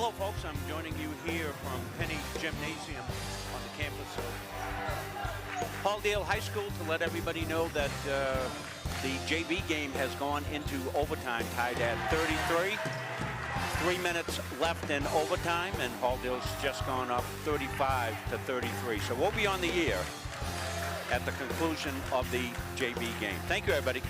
Hello, folks. I'm joining you here from Penny Gymnasium on the campus of Pauldale High School to let everybody know that the JV game has gone into overtime, tied at 33. 3 minutes left in overtime, and Pauldale's just gone up 35 to 33. So we'll be on the air at the conclusion of the JV game. Thank you, everybody.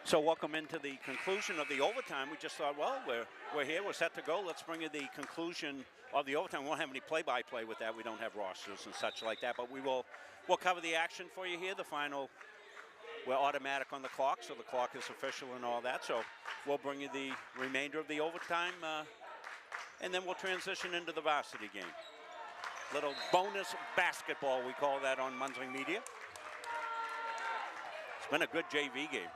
So welcome into the conclusion of the overtime. We just thought, well, we're here, we're set to go. Let's bring you the conclusion of the overtime. We won't have any play-by-play with that. We don't have rosters and such like that, but we'll cover the action for you here. The final, we're automatic on the clock, so the clock is official and all that. So we'll bring you the remainder of the overtime, and then we'll transition into the varsity game. Little bonus basketball, we call that on Munsing Media. It's been a good JV game.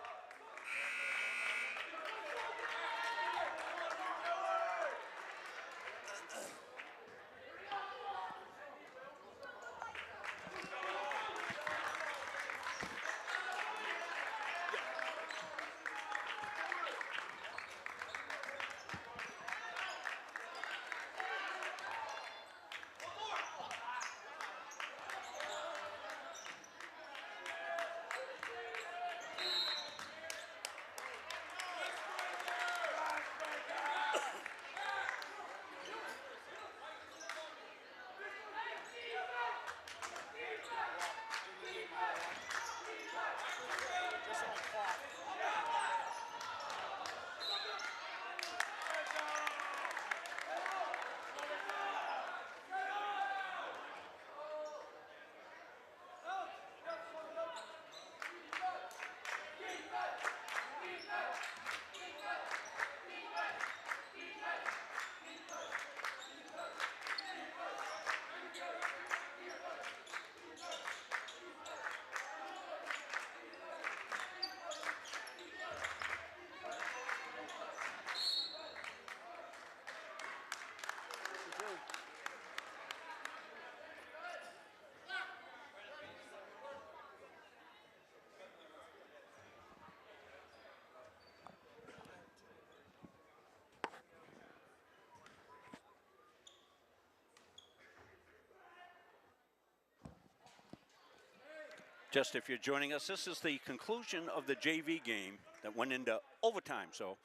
Just if you're joining us, this is the conclusion of the JV game that went into overtime. So,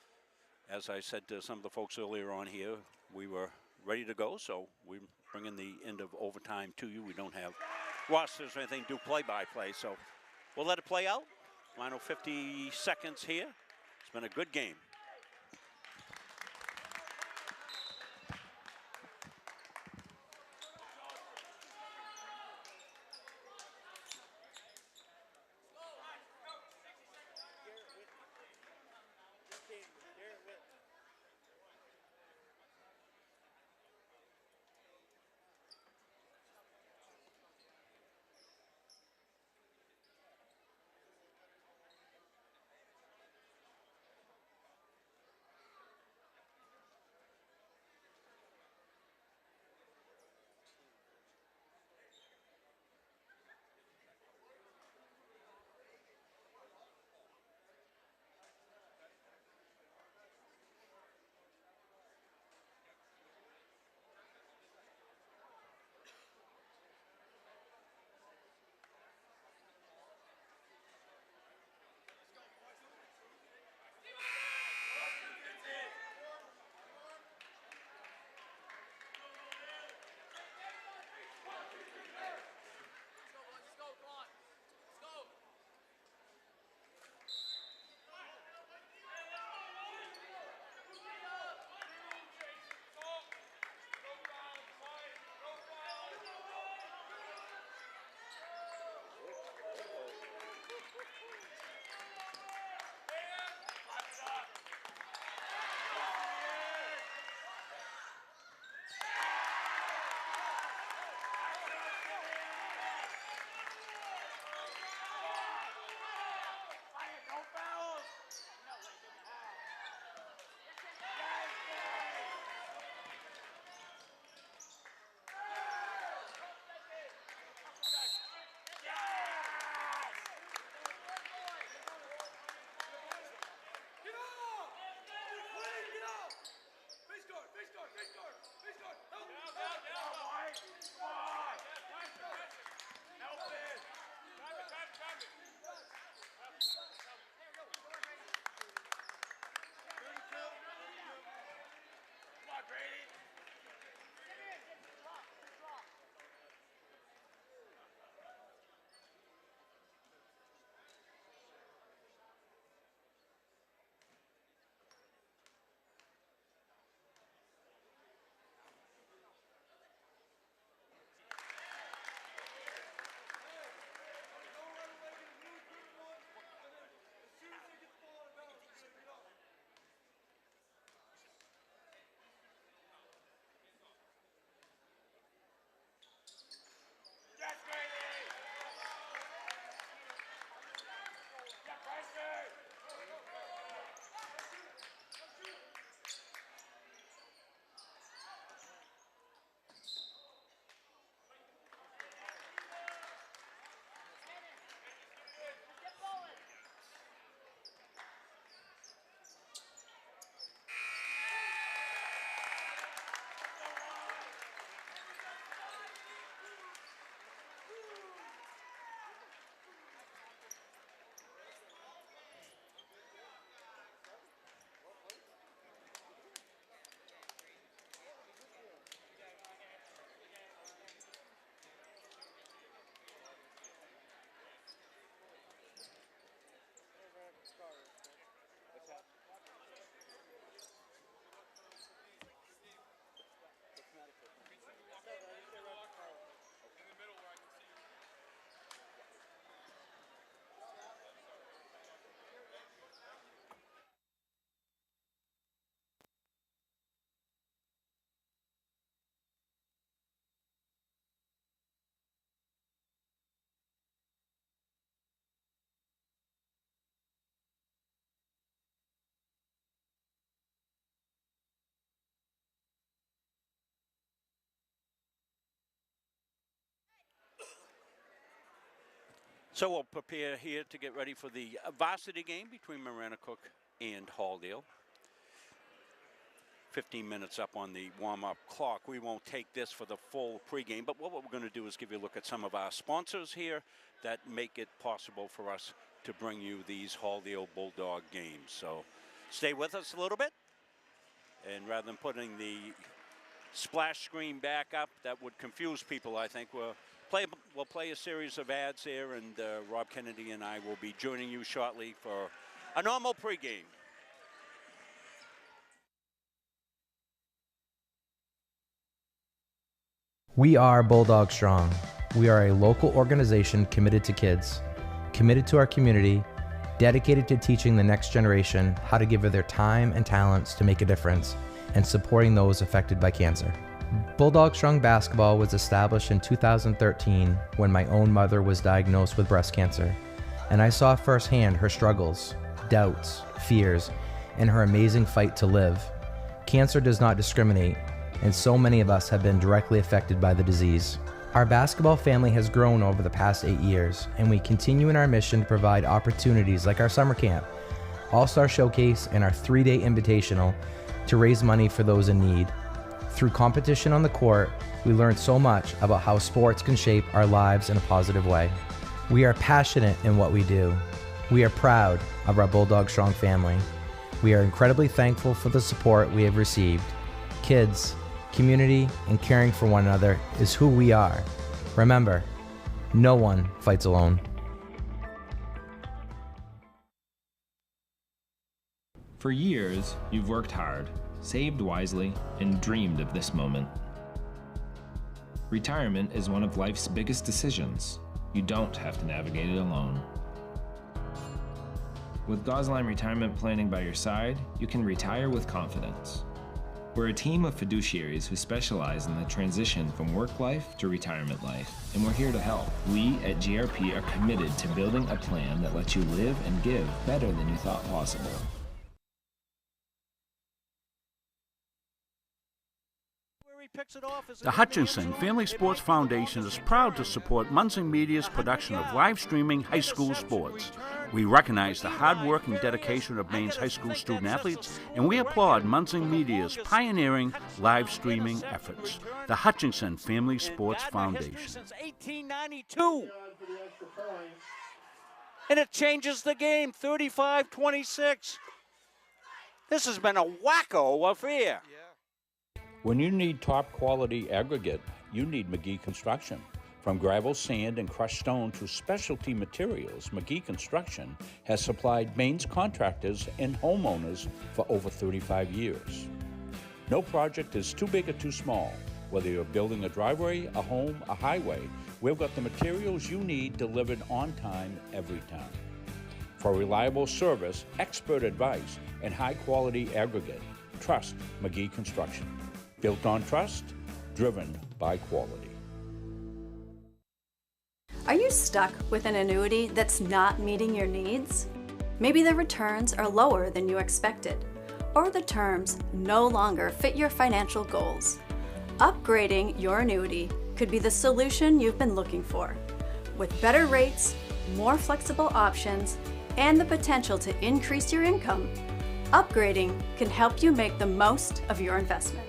as I said to some of the folks earlier on here, we were ready to go. So we're bringing the end of overtime to you. We don't have rosters or anything, do play-by-play. So we'll let it play out. Final 50 seconds here. It's been a good game. So we'll prepare here to get ready for the varsity game between Maranacook and Halldale. 15 minutes up on the warm-up clock. We won't take this for the full pregame, but what we're going to do is give you a look at some of our sponsors here that make it possible for us to bring you these Halldale Bulldog games. So stay with us a little bit, and rather than putting the splash screen back up, that would confuse people, I think. We'll play a series of ads here, and Rob Kennedy and I will be joining you shortly for a normal pregame. We are Bulldog Strong. We are a local organization committed to kids, committed to our community, dedicated to teaching the next generation how to give their time and talents to make a difference, and supporting those affected by cancer. Bulldog Strong Basketball was established in 2013 when my own mother was diagnosed with breast cancer, and I saw firsthand her struggles, doubts, fears, and her amazing fight to live. Cancer does not discriminate, and so many of us have been directly affected by the disease. Our basketball family has grown over the past 8 years, and we continue in our mission to provide opportunities like our summer camp, All-Star Showcase, and our 3-day invitational to raise money for those in need. Through competition on the court, we learned so much about how sports can shape our lives in a positive way. We are passionate in what we do. We are proud of our Bulldog Strong family. We are incredibly thankful for the support we have received. Kids, community, and caring for one another is who we are. Remember, no one fights alone. For years, you've worked hard, saved wisely, and dreamed of this moment. Retirement is one of life's biggest decisions. You don't have to navigate it alone. With Gosline Retirement Planning by your side, you can retire with confidence. We're a team of fiduciaries who specialize in the transition from work life to retirement life, and we're here to help. We at GRP are committed to building a plan that lets you live and give better than you thought possible. The Hutchinson Family Sports Foundation is proud to support Munson Media's production of live streaming high school sports. We recognize the hard work and dedication of Maine's high school student athletes, and we applaud Munson Media's pioneering live streaming efforts. The Hutchinson Family Sports Foundation. Since 1892. And it changes the game, 35-26. This has been a wacko affair. When you need top quality aggregate, you need McGee Construction. From gravel, sand, and crushed stone to specialty materials, McGee Construction has supplied Maine's contractors and homeowners for over 35 years. No project is too big or too small. Whether you're building a driveway, a home, a highway, we've got the materials you need delivered on time every time. For reliable service, expert advice, and high-quality aggregate, trust McGee Construction. Built on trust, driven by quality. Are you stuck with an annuity that's not meeting your needs? Maybe the returns are lower than you expected, or the terms no longer fit your financial goals. Upgrading your annuity could be the solution you've been looking for. With better rates, more flexible options, and the potential to increase your income, upgrading can help you make the most of your investment.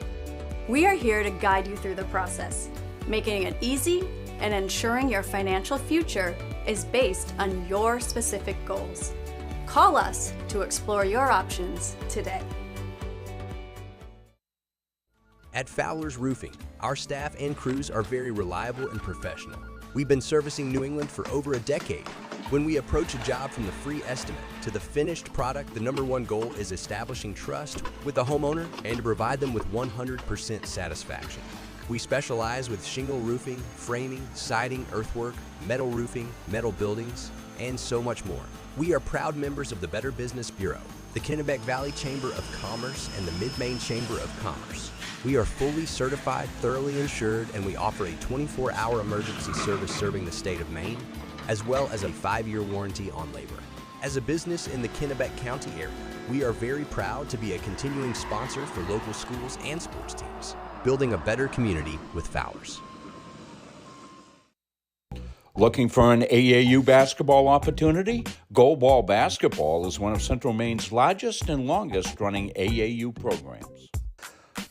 We are here to guide you through the process, making it easy and ensuring your financial future is based on your specific goals. Call us to explore your options today. At Fowler's Roofing, our staff and crews are very reliable and professional. We've been servicing New England for over a decade. When we approach a job from the free estimate to the finished product, the #1 goal is establishing trust with the homeowner and to provide them with 100% satisfaction. We specialize with shingle roofing, framing, siding, earthwork, metal roofing, metal buildings, and so much more. We are proud members of the Better Business Bureau, the Kennebec Valley Chamber of Commerce, and the Mid-Maine Chamber of Commerce. We are fully certified, thoroughly insured, and we offer a 24-hour emergency service serving the state of Maine, as well as a 5-year warranty on labor. As a business in the Kennebec County area, we are very proud to be a continuing sponsor for local schools and sports teams, building a better community with Fowler's. Looking for an AAU basketball opportunity? Gold Ball Basketball is one of Central Maine's largest and longest running AAU programs.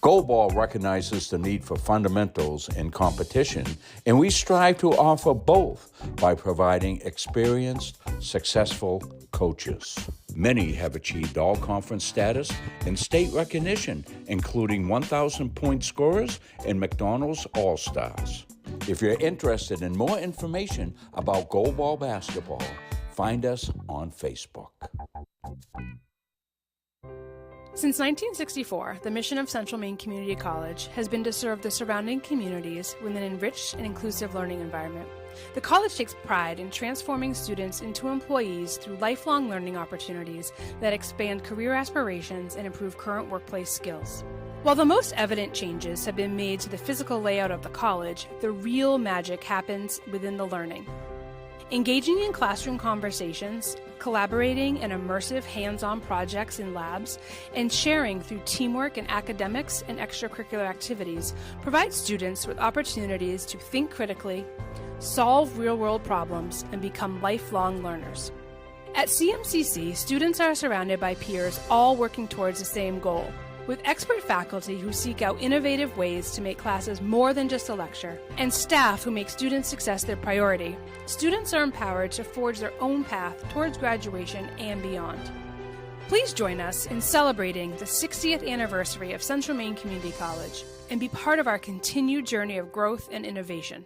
Goalball recognizes the need for fundamentals in competition, and we strive to offer both by providing experienced, successful coaches. Many have achieved all-conference status and state recognition, including 1,000-point scorers and McDonald's All-Stars. If you're interested in more information about goalball basketball, find us on Facebook. Since 1964, the mission of Central Maine Community College has been to serve the surrounding communities with an enriched and inclusive learning environment. The college takes pride in transforming students into employees through lifelong learning opportunities that expand career aspirations and improve current workplace skills. While the most evident changes have been made to the physical layout of the college, the real magic happens within the learning. Engaging in classroom conversations, collaborating in immersive hands-on projects in labs, and sharing through teamwork in academics and extracurricular activities provides students with opportunities to think critically, solve real-world problems, and become lifelong learners. At CMCC, students are surrounded by peers all working towards the same goal, with expert faculty who seek out innovative ways to make classes more than just a lecture, and staff who make student success their priority. Students are empowered to forge their own path towards graduation and beyond. Please join us in celebrating the 60th anniversary of Central Maine Community College and be part of our continued journey of growth and innovation.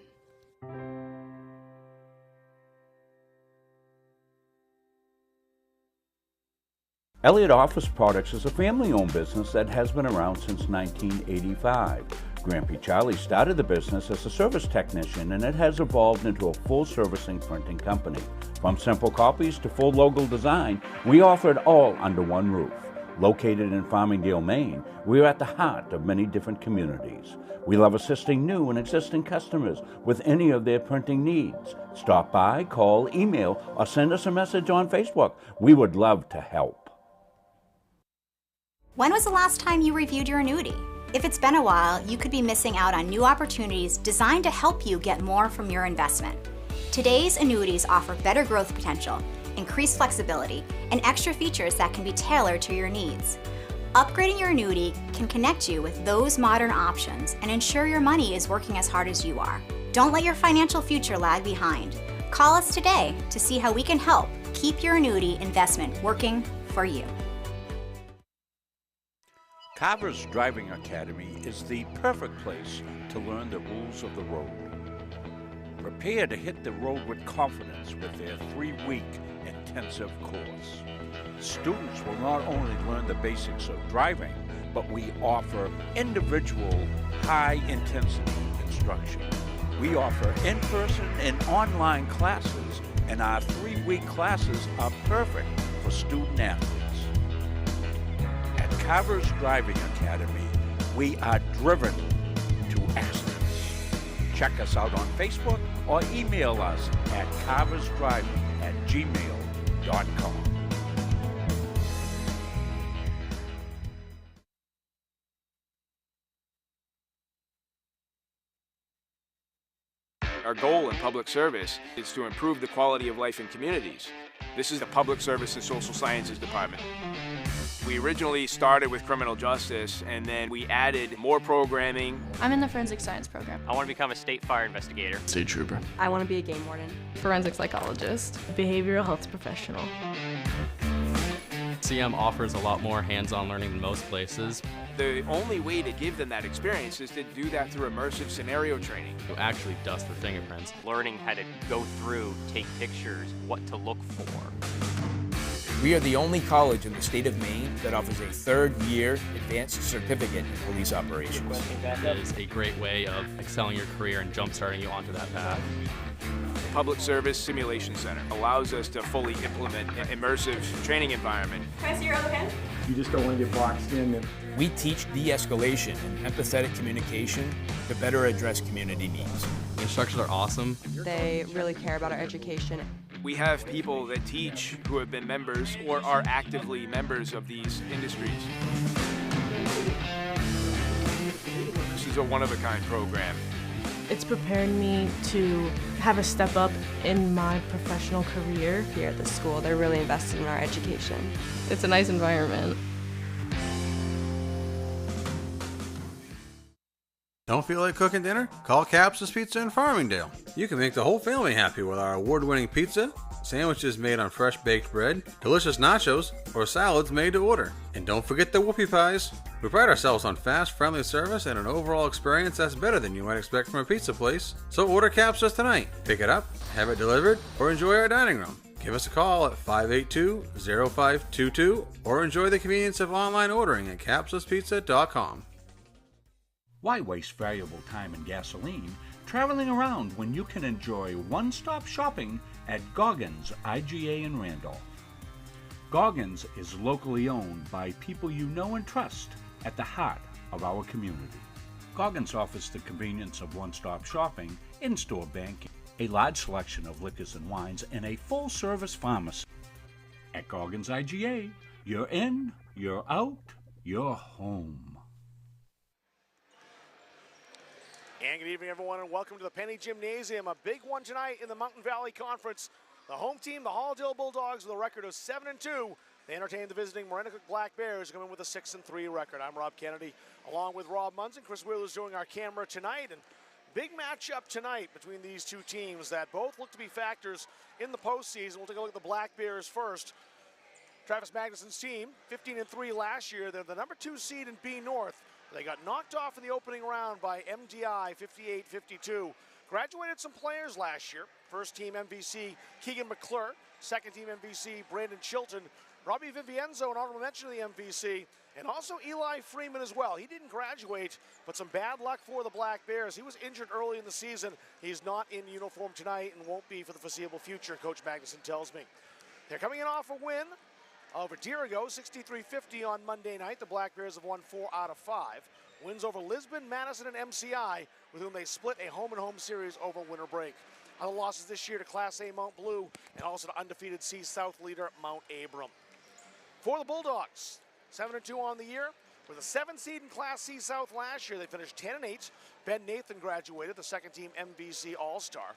Elliott Office Products is a family-owned business that has been around since 1985. Grampy Charlie started the business as a service technician, and it has evolved into a full-servicing printing company. From simple copies to full logo design, we offer it all under one roof. Located in Farmingdale, Maine, we are at the heart of many different communities. We love assisting new and existing customers with any of their printing needs. Stop by, call, email, or send us a message on Facebook. We would love to help. When was the last time you reviewed your annuity? If it's been a while, you could be missing out on new opportunities designed to help you get more from your investment. Today's annuities offer better growth potential, increased flexibility, and extra features that can be tailored to your needs. Upgrading your annuity can connect you with those modern options and ensure your money is working as hard as you are. Don't let your financial future lag behind. Call us today to see how we can help keep your annuity investment working for you. Carver's Driving Academy is the perfect place to learn the rules of the road. Prepare to hit the road with confidence with their 3-week intensive course. Students will not only learn the basics of driving, but we offer individual, high-intensity instruction. We offer in-person and online classes, and our 3-week classes are perfect for student athletes. At Carver's Driving Academy, we are driven to excellence. Check us out on Facebook or email us at carversdriving@gmail.com. Our goal in public service is to improve the quality of life in communities. This is the Public Service and Social Sciences Department. We originally started with criminal justice, and then we added more programming. I'm in the forensic science program. I want to become a state fire investigator. State trooper. I want to be a game warden. Forensic psychologist. Behavioral health professional. CM offers a lot more hands-on learning than most places. The only way to give them that experience is to do that through immersive scenario training. To actually dust their fingerprints. Learning how to go through, take pictures, what to look for. We are the only college in the state of Maine that offers a 3rd-year advanced certificate in police operations. It is a great way of excelling your career and jump-starting you onto that path. The Public Service Simulation Center allows us to fully implement an immersive training environment. Can I see your other pen? You just don't want to get boxed in. We teach de-escalation and empathetic communication to better address community needs. The instructors are awesome. They really care about our education. We have people that teach who have been members or are actively members of these industries. This is a one-of-a-kind program. It's prepared me to have a step up in my professional career. Here at the school, they're really invested in our education. It's a nice environment. Don't feel like cooking dinner? Call Capsa's Pizza in Farmingdale. You can make the whole family happy with our award-winning pizza, sandwiches made on fresh baked bread, delicious nachos, or salads made to order. And don't forget the whoopie pies. We pride ourselves on fast, friendly service and an overall experience that's better than you might expect from a pizza place. So order Capsa's tonight. Pick it up, have it delivered, or enjoy our dining room. Give us a call at 582-0522 or enjoy the convenience of online ordering at capsaspizza.com. Why waste valuable time and gasoline traveling around when you can enjoy one-stop shopping at Goggins IGA in Randolph? Goggins is locally owned by people you know and trust at the heart of our community. Goggins offers the convenience of one-stop shopping, in-store banking, a large selection of liquors and wines, and a full-service pharmacy. At Goggins IGA, you're in, you're out, you're home. And good evening, everyone, and welcome to the Penny Gymnasium. A big one tonight in the Mountain Valley Conference. The home team, the Halldale Bulldogs, with a record of 7-2. They entertain the visiting Maranacook Black Bears, who come in with a 6-3 record. I'm Rob Kennedy, along with Rob Munson. Chris Wheeler's doing our camera tonight. And big matchup tonight between these two teams that both look to be factors in the postseason. We'll take a look at the Black Bears first. Travis Magnuson's team, 15-3 last year. They're the number 2 seed in B North. They got knocked off in the opening round by MDI, 58-52. Graduated some players last year. First team MVC, Keegan McClure. Second team MVC, Brandon Chilton. Robbie Vivienzo, an honorable mention of the MVC. And also Eli Freeman as well. He didn't graduate, but some bad luck for the Black Bears. He was injured early in the season. He's not in uniform tonight and won't be for the foreseeable future, Coach Magnuson tells me. They're coming in off a win over Dirigo, 63-50 on Monday night. The Black Bears have won 4 out of 5. Wins over Lisbon, Madison, and MCI, with whom they split a home-and-home series over winter break. Other losses this year to Class A Mount Blue and also to undefeated C-South leader Mount Abram. For the Bulldogs, 7-2 on the year. With a 7 seed in Class C South last year, they finished 10-8. Ben Nathan graduated, the second-team MVC All-Star.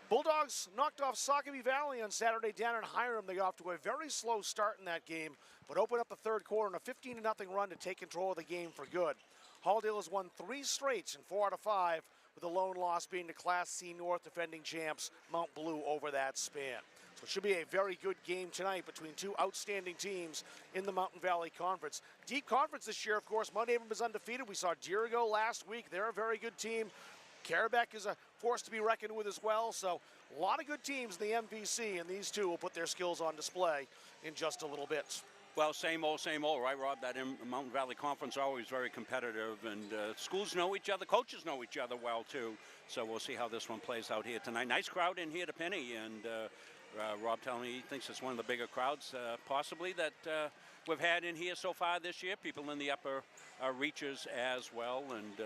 Bulldogs knocked off Sockabee Valley on Saturday down in Hiram. They got off to a very slow start in that game, but opened up the third quarter in a 15-0 run to take control of the game for good. Halldale has won 3 straight in 4 out of 5, with the lone loss being to Class C North defending champs Mount Blue over that span. So it should be a very good game tonight between two outstanding teams in the Mountain Valley Conference. Deep conference this year, of course. Mount Abram is undefeated. We saw Dirigo last week. They're a very good team. Carabec is a force to be reckoned with as well. So a lot of good teams in the MVC, and these two will put their skills on display in just a little bit. Well, same old, right, Rob? That Mountain Valley Conference always very competitive, and schools know each other, coaches know each other well, too. So we'll see how this one plays out here tonight. Nice crowd in here to Penny, and Rob telling me he thinks it's one of the bigger crowds, possibly, that we've had in here so far this year. People in the upper reaches as well, and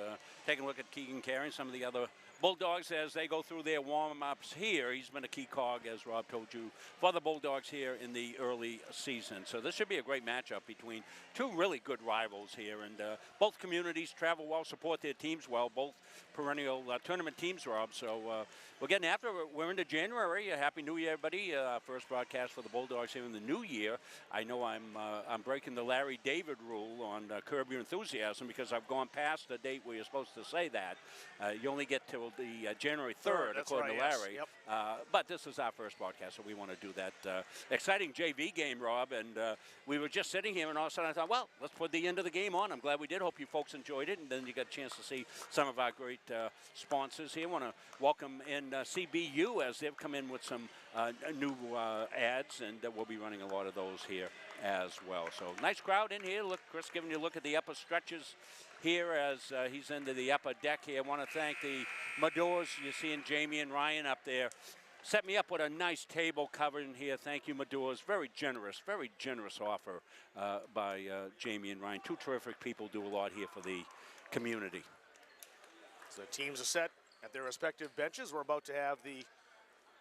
taking a look at Keegan carrying some of the other Bulldogs as they go through their warm-ups here. He's been a key cog, as Rob told you, for the Bulldogs here in the early season. So this should be a great matchup between two really good rivals here. And both communities travel well, support their teams well, both perennial tournament teams, Rob. So we're getting after it. We're into January. Happy New Year, everybody. First broadcast for the Bulldogs here in the new year. I know I'm breaking the Larry David rule on Curb Your Enthusiasm because I've gone past the date where you're supposed to say that. You only get till the January 3rd, according to Larry. Yes. Yep. But this is our first broadcast, so we want to do that. Exciting JV game, Rob, and we were just sitting here, and all of a sudden I thought, well, let's put the end of the game on. I'm glad we did. Hope you folks enjoyed it, and then you got a chance to see some of our great sponsors here. I want to welcome in CBU as they've come in with some new ads, and we'll be running a lot of those here as well. So nice crowd in here. Look, Chris giving you a look at the upper stretches here as he's into the upper deck here. I want to thank the Madors. You're seeing Jamie and Ryan up there. Set me up with a nice table covered in here. Thank you, Madors. Very generous offer by Jamie and Ryan. Two terrific people, do a lot here for the community. So the teams are set at their respective benches. We're about to have the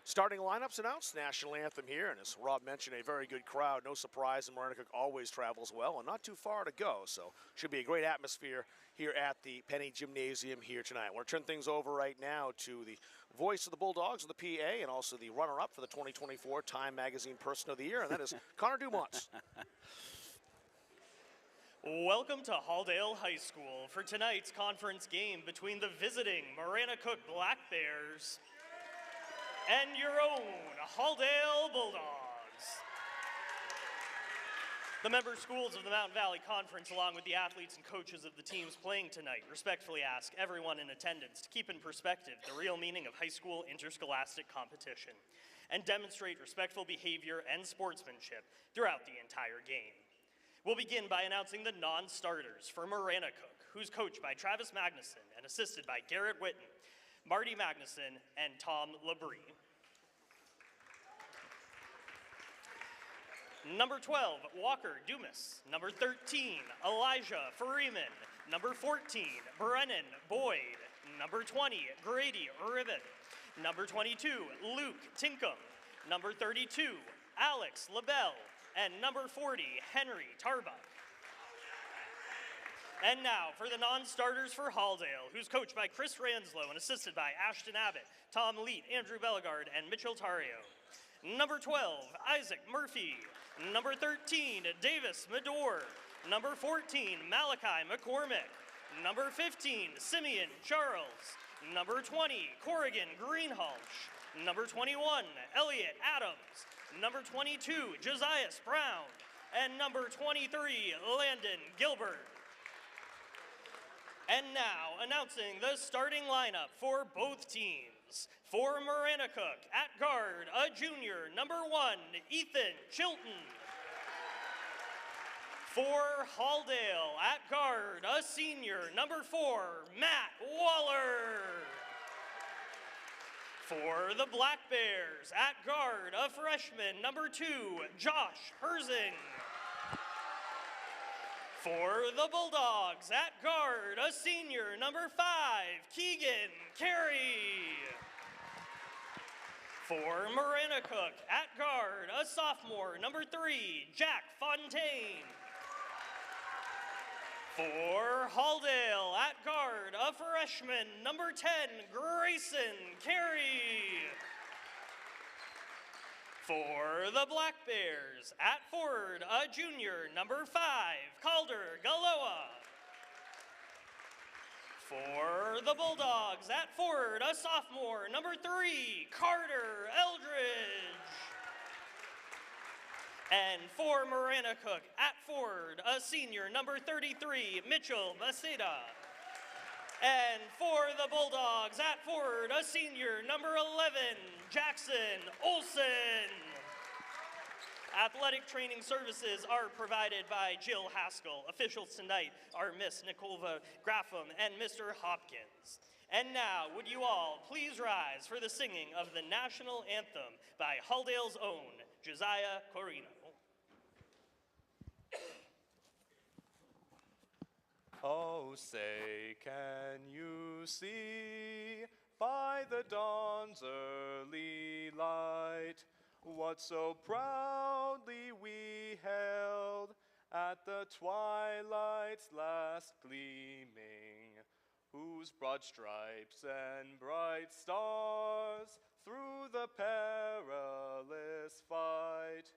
starting lineups announced. National anthem here, and as Rob mentioned, a very good crowd. No surprise, and Maranacook always travels well, and not too far to go. So should be a great atmosphere here at the Penny Gymnasium here tonight. We're turning things over right now to the voice of the Bulldogs of the PA, and also the runner-up for the 2024 Time Magazine Person of the Year, and that is Connor Dumont. Welcome to Halldale High School for tonight's conference game between the visiting Maranacook Black Bears and your own Halldale Bulldogs. The member schools of the Mountain Valley Conference, along with the athletes and coaches of the teams playing tonight, respectfully ask everyone in attendance to keep in perspective the real meaning of high school interscholastic competition and demonstrate respectful behavior and sportsmanship throughout the entire game. We'll begin by announcing the non-starters for Maranacook, who's coached by Travis Magnuson and assisted by Garrett Witten, Marty Magnuson, and Tom Labrie. Number 12, Walker Dumas. Number 13, Elijah Freeman. Number 14, Brennan Boyd. Number 20, Grady Ribbon. Number 22, Luke Tinkham. Number 32, Alex LaBelle. And number 40, Henry Tarbuck. And now for the non-starters for Halldale, who's coached by Chris Ranslow and assisted by Ashton Abbott, Tom Leet, Andrew Bellegarde, and Mitchell Tario. Number 12, Isaac Murphy. Number 13, Davis Medor. Number 14, Malachi McCormick. Number 15, Simeon Charles. Number 20, Corrigan Greenhalgh. Number 21, Elliot Adams. Number 22, Josias Brown. And number 23, Landon Gilbert. And now, announcing the starting lineup for both teams. For Maranacook, at guard, a junior, number 1, Ethan Chilton. For Halldale, at guard, a senior, number 4, Matt Waller. For the Black Bears, at guard, a freshman, number 2, Josh Herzing. For the Bulldogs, at guard, a senior, number 5, Keegan Carey. For Maranacook, at guard, a sophomore, number 3, Jack Fontaine. For Halldale, at guard, a freshman, number 10, Grayson Carey. For the Black Bears, at forward, a junior, number 5, Calder Galoa. For the Bulldogs, at forward, a sophomore, number 3, Carter Eldridge. And for Maranacook, at forward, a senior, number 33, Mitchell Baseda. And for the Bulldogs, at forward, a senior, number 11, Jackson Olson. Athletic training services are provided by Jill Haskell. Officials tonight are Miss Nicolva Graffam and Mr. Hopkins. And now, would you all please rise for the singing of the national anthem by Halldale's own, Josiah Corino. Oh, say, can you see by the dawn's early light what so proudly we held at the twilight's last gleaming, whose broad stripes and bright stars through the perilous fight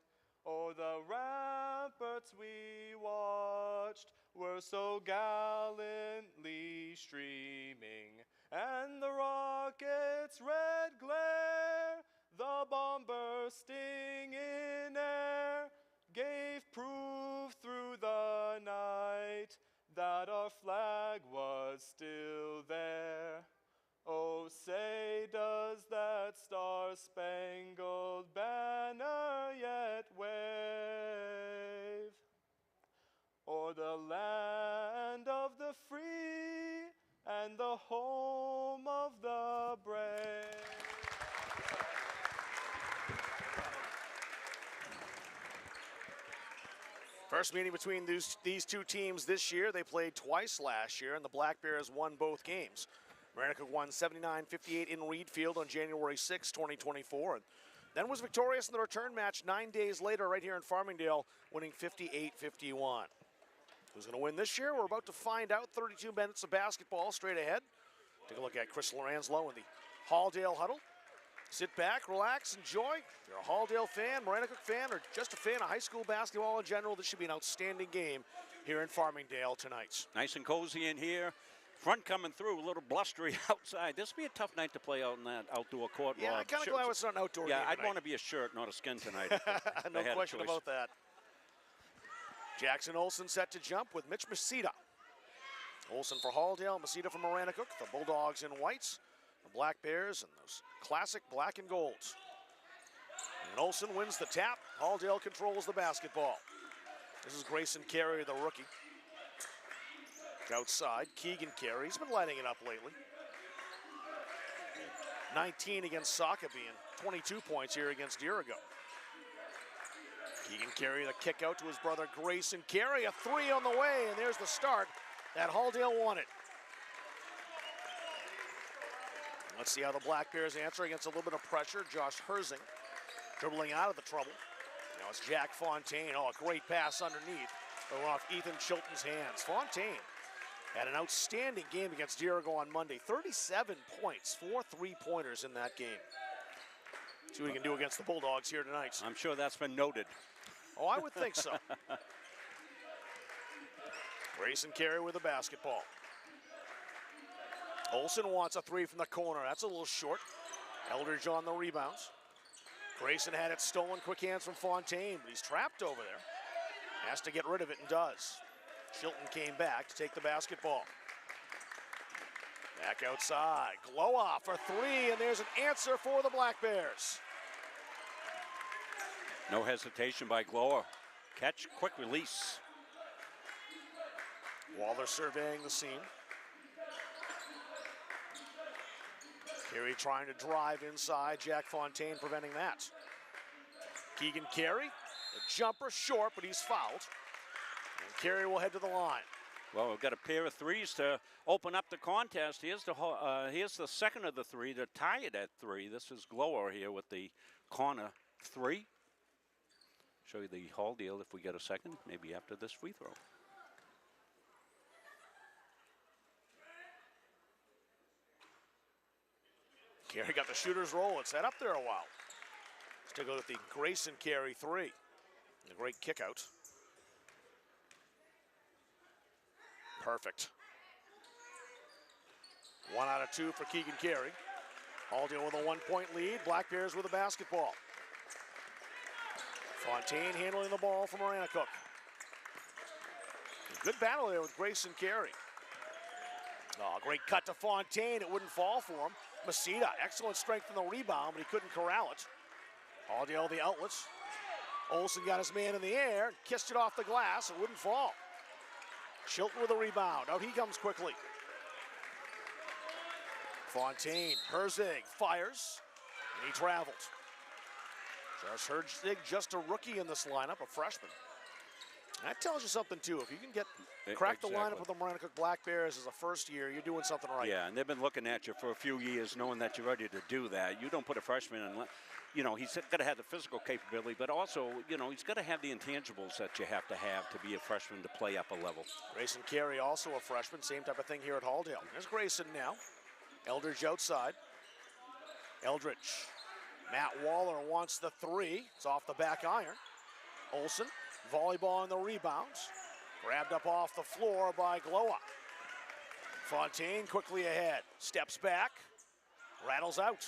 o'er the ramparts we watched were so gallantly streaming, and the rocket's red glare, the bomb bursting in air, gave proof through the night that our flag was still there. Oh, say, does that star-spangled banner yet wave o'er the land of the free and the home of the brave? First meeting between these two teams this year. They played twice last year, and the Black Bears won both games. Maranacook won 79-58 in Reed Field on January 6, 2024. And then was victorious in the return match 9 days later right here in Farmingdale, winning 58-51. Who's going to win this year? We're about to find out. 32 minutes of basketball straight ahead. Take a look at Chris Loranslow in the Halldale huddle. Sit back, relax, enjoy. If you're a Halldale fan, Maranacook fan, or just a fan of high school basketball in general, this should be an outstanding game here in Farmingdale tonight. Nice and cozy in here. Front coming through, a little blustery outside. This will be a tough night to play out in that outdoor court. Yeah, Rob. I'm kind of glad it's not an outdoor game Yeah, I'd tonight. want to be a shirt, not a skin tonight. if I No had a question choice. about that. Jackson Olsen set to jump with Mitch Masita. Olsen for Halldale, Masita for Maranacook. The Bulldogs in whites, the Black Bears in those classic black and golds. And Olsen wins the tap. Halldale controls the basketball. This is Grayson Carey, the rookie. Outside, Keegan Carey. He's been lighting it up lately. 19 against Sockabee and 22 points here against Dirigo. Keegan Carey, the kick out to his brother Grayson Carey. A three on the way, and there's the start that Halldale wanted. Let's see how the Black Bears answer against a little bit of pressure. Josh Herzing dribbling out of the trouble. Now it's Jack Fontaine. Oh, a great pass underneath. Going off Ethan Chilton's hands. Fontaine had an outstanding game against Dirigo on Monday. 37 points, 4 3-pointers in that game. See what he can do against the Bulldogs here tonight. I'm sure that's been noted. Oh, I would think so. Grayson Carey with the basketball. Olsen wants a three from the corner. That's a little short. Eldridge on the rebounds. Grayson had it stolen. Quick hands from Fontaine, but he's trapped over there. Has to get rid of it and does. Chilton came back to take the basketball. Back outside. Glowa for three, and there's an answer for the Black Bears. No hesitation by Glower. Catch, quick release. Waller surveying the scene. Carey trying to drive inside. Jack Fontaine preventing that. Keegan Carey, the jumper short, but he's fouled. And Carey will head to the line. Well, we've got a pair of threes to open up the contest. Here's the second of the three to tie it at three. This is Glower here with the corner three. Show you the Hall deal if we get a second, maybe after this free throw. Carey got the shooter's roll. It's set up there a while. Let's take a look at the Grayson Carey three. A great kick out. Perfect. 1 out of 2 for Keegan Carey. Halldale with a 1-point lead. Black Bears with the basketball. Fontaine handling the ball for Maranacook. Good battle there with Grayson Carey. Oh, great cut to Fontaine. It wouldn't fall for him. Masita, excellent strength in the rebound, but he couldn't corral it. Halldale the outlets. Olsen got his man in the air, and kissed it off the glass. It wouldn't fall. Chilton with a rebound. Out he comes quickly. Fontaine, Herzig fires, and he traveled. Josh Herzig, just a rookie in this lineup, a freshman. That tells you something too. If you can crack the lineup with the Maranacook Black Bears as a first year, you're doing something right. Yeah, and they've been looking at you for a few years, knowing that you're ready to do that. You don't put a freshman in. You know, he's got to have the physical capability, but also, you know, he's got to have the intangibles that you have to be a freshman to play up a level. Grayson Carey, also a freshman, same type of thing here at Halldale. There's Grayson now. Eldridge outside. Eldridge. Matt Waller wants the three. It's off the back iron. Olsen, volleyball on the rebounds. Grabbed up off the floor by Glowa. Fontaine quickly ahead. Steps back. Rattles out.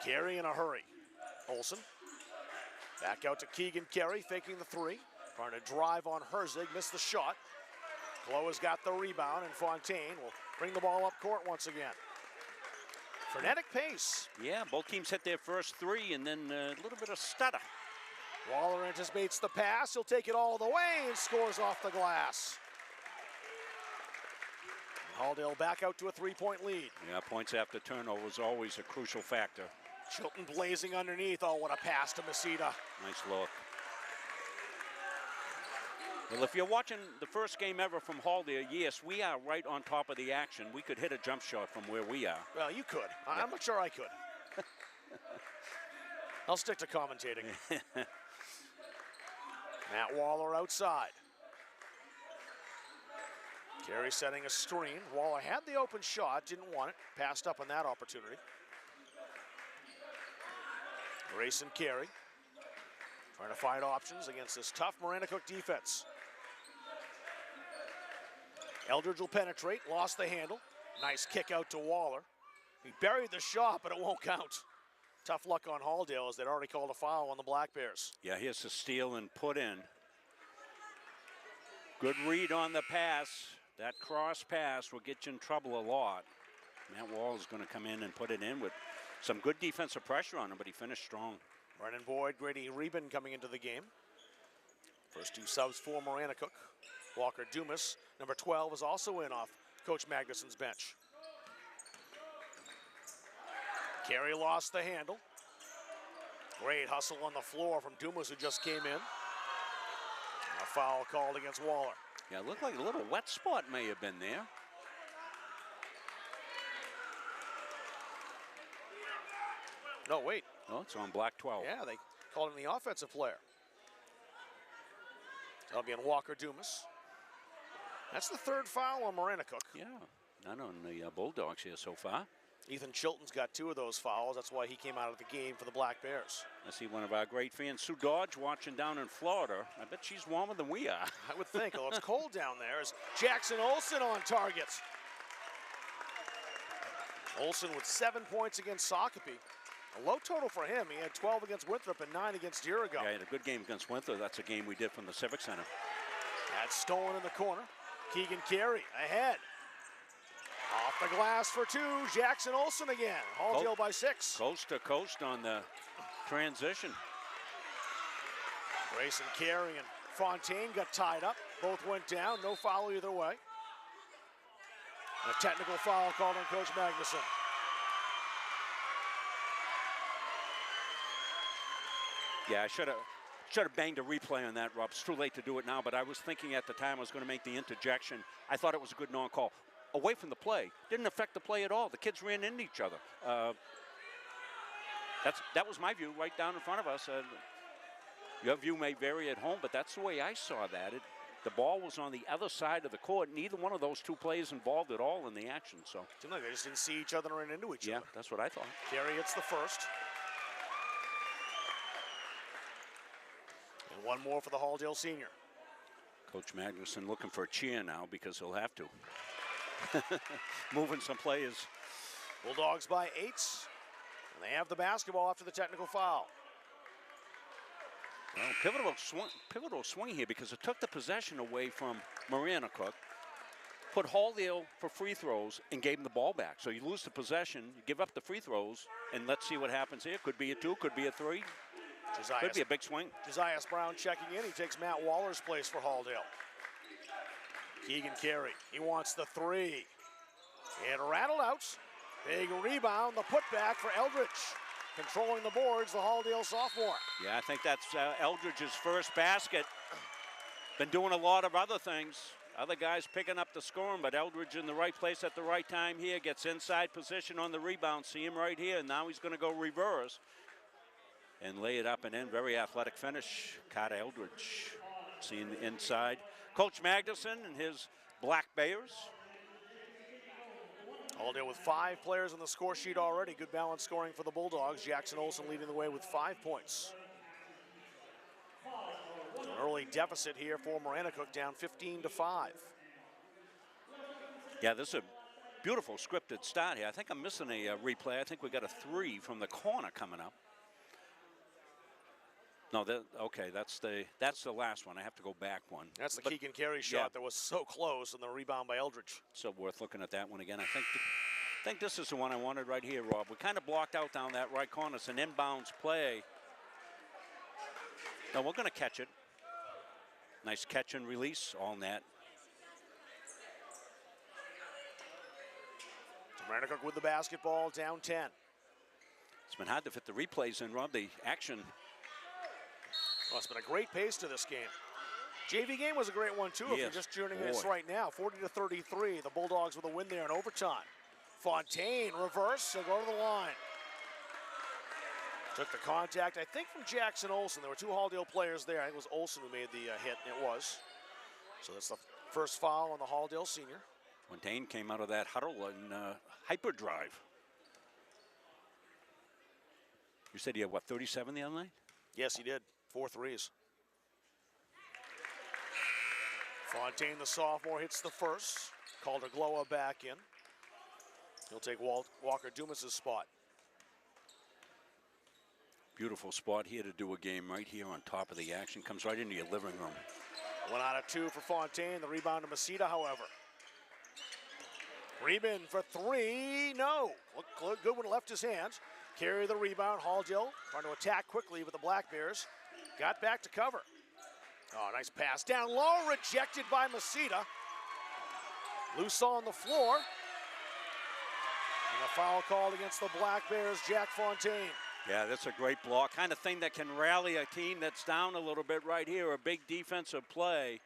Carey in a hurry. Olsen. Back out to Keegan Carey, faking the three. Trying to drive on Herzig, missed the shot. Glowa's got the rebound, and Fontaine will bring the ball up court once again. Frenetic pace. Yeah, both teams hit their first three, and then a little bit of stutter. Waller anticipates the pass. He'll take it all the way and scores off the glass. Halldale back out to a 3-point lead. Yeah, points after turnover is always a crucial factor. Chilton blazing underneath. Oh, what a pass to Masita. Nice look. Well, if you're watching the first game ever from Halldale, yes, we are right on top of the action. We could hit a jump shot from where we are. Well, you could. Yeah. I'm not sure I could. I'll stick to commentating. Matt Waller outside. Carey setting a screen. Waller had the open shot, didn't want it. Passed up on that opportunity. Grayson Carey. Trying to find options against this tough Maranacook defense. Eldridge will penetrate, lost the handle. Nice kick out to Waller. He buried the shot, but it won't count. Tough luck on Halldale as they'd already called a foul on the Black Bears. Yeah, here's the steal and put in. Good read on the pass. That cross pass will get you in trouble a lot. Matt Wall is going to come in and put it in with some good defensive pressure on him, but he finished strong. Brennan Boyd, Grady Reben coming into the game. First two subs for Maranacook. Walker Dumas, number 12, is also in off Coach Magnuson's bench. Carey lost the handle. Great hustle on the floor from Dumas, who just came in. A foul called against Waller. Yeah, it looked like a little wet spot may have been there. No, wait. Oh, it's on black 12. Yeah, they called him the offensive player. That'll be on Walker Dumas. That's the third foul on Maranacook. Yeah, none on the Bulldogs here so far. Ethan Chilton's got 2 of those fouls. That's why he came out of the game for the Black Bears. I see one of our great fans, Sue Dodge, watching down in Florida. I bet she's warmer than we are. I would think, although it's cold down there. As Jackson Olsen on target. Olsen with 7 points against Shakopee. A low total for him. He had 12 against Winthrop and 9 against Dirigo. Yeah, he had a good game against Winthrop. That's a game we did from the Civic Center. That's stolen in the corner. Keegan Carey ahead. Off the glass for 2. Jackson Olsen again. Halldale by 6. Coast to coast on the transition. Grayson Carey and Fontaine got tied up. Both went down. No foul either way. A technical foul called on Coach Magnuson. Yeah, I should have banged a replay on that, Rob. It's too late to do it now, but I was thinking at the time I was going to make the interjection. I thought it was a good non-call. Away from the play. Didn't affect the play at all. The kids ran into each other. That was my view right down in front of us. Your view may vary at home, but that's the way I saw that. The ball was on the other side of the court. Neither one of those two players involved at all in the action. So seemed like they just didn't see each other and ran into each other. Yeah, that's what I thought. Carey hits the first. And one more for the Halldale senior. Coach Magnuson looking for a cheer now because he'll have to. Moving some players. Bulldogs by 8. And they have the basketball after the technical foul. Well, pivotal swing here because it took the possession away from Maranacook, put Halldale for free throws, and gave him the ball back. So you lose the possession, you give up the free throws, and let's see what happens here. Could be a 2, could be a 3. Could be a big swing. Josias Brown checking in. He takes Matt Waller's place for Halldale. Keegan Carey, he wants the 3. It rattled out. Big rebound, the putback for Eldridge. Controlling the boards, the Halldale sophomore. Yeah, I think that's Eldridge's first basket. Been doing a lot of other things. Other guys picking up the scoring, but Eldridge in the right place at the right time here. Gets inside position on the rebound. See him right here. Now he's going to go reverse and lay it up and in. Very athletic finish. Carter Eldridge seeing the inside. Coach Magnuson and his Black Bears. Halldale with 5 players on the score sheet already. Good balance scoring for the Bulldogs. Jackson Olsen leading the way with 5 points. An early deficit here for Maranacook, down 15-5. Yeah, this is a beautiful scripted start here. I think I'm missing a replay. I think we got a 3 from the corner coming up. No, okay, that's the last one. I have to go back one. That's the Keegan Carey shot that was so close, and the rebound by Eldridge. So worth looking at that one again. I think this is the one I wanted right here, Rob. We kind of blocked out down that right corner. It's an inbounds play. No, we're going to catch it. Nice catch and release, all net. Maranacook with the basketball, down 10. It's been hard to fit the replays in, Rob. The action. Well, it's been a great pace to this game. JV game was a great one, too, if you're just tuning in right now. 40-33, the Bulldogs with a win there in overtime. Fontaine, reverse, he'll go to the line. Took the contact, I think, from Jackson Olsen. There were 2 Halldale players there. I think it was Olsen who made the hit, and it was. So that's the first foul on the Halldale senior. Fontaine came out of that huddle in hyperdrive. You said he had, what, 37 the other night? Yes, he did. 4 threes. Fontaine, the sophomore, hits the first. Calder Glowa back in. He'll take Walker Dumas' spot. Beautiful spot here to do a game right here on top of the action. Comes right into your living room. 1 out of 2 for Fontaine. The rebound to Masita, however. Rebound for 3. No. Looked good when it left his hands. Carry the rebound. Halldale trying to attack quickly, but the Black Bears got back to cover. Oh, nice pass down low. Rejected by Masita. Loose on the floor. And a foul called against the Black Bears, Jack Fontaine. Yeah, that's a great block. Kind of thing that can rally a team that's down a little bit right here. A big defensive play.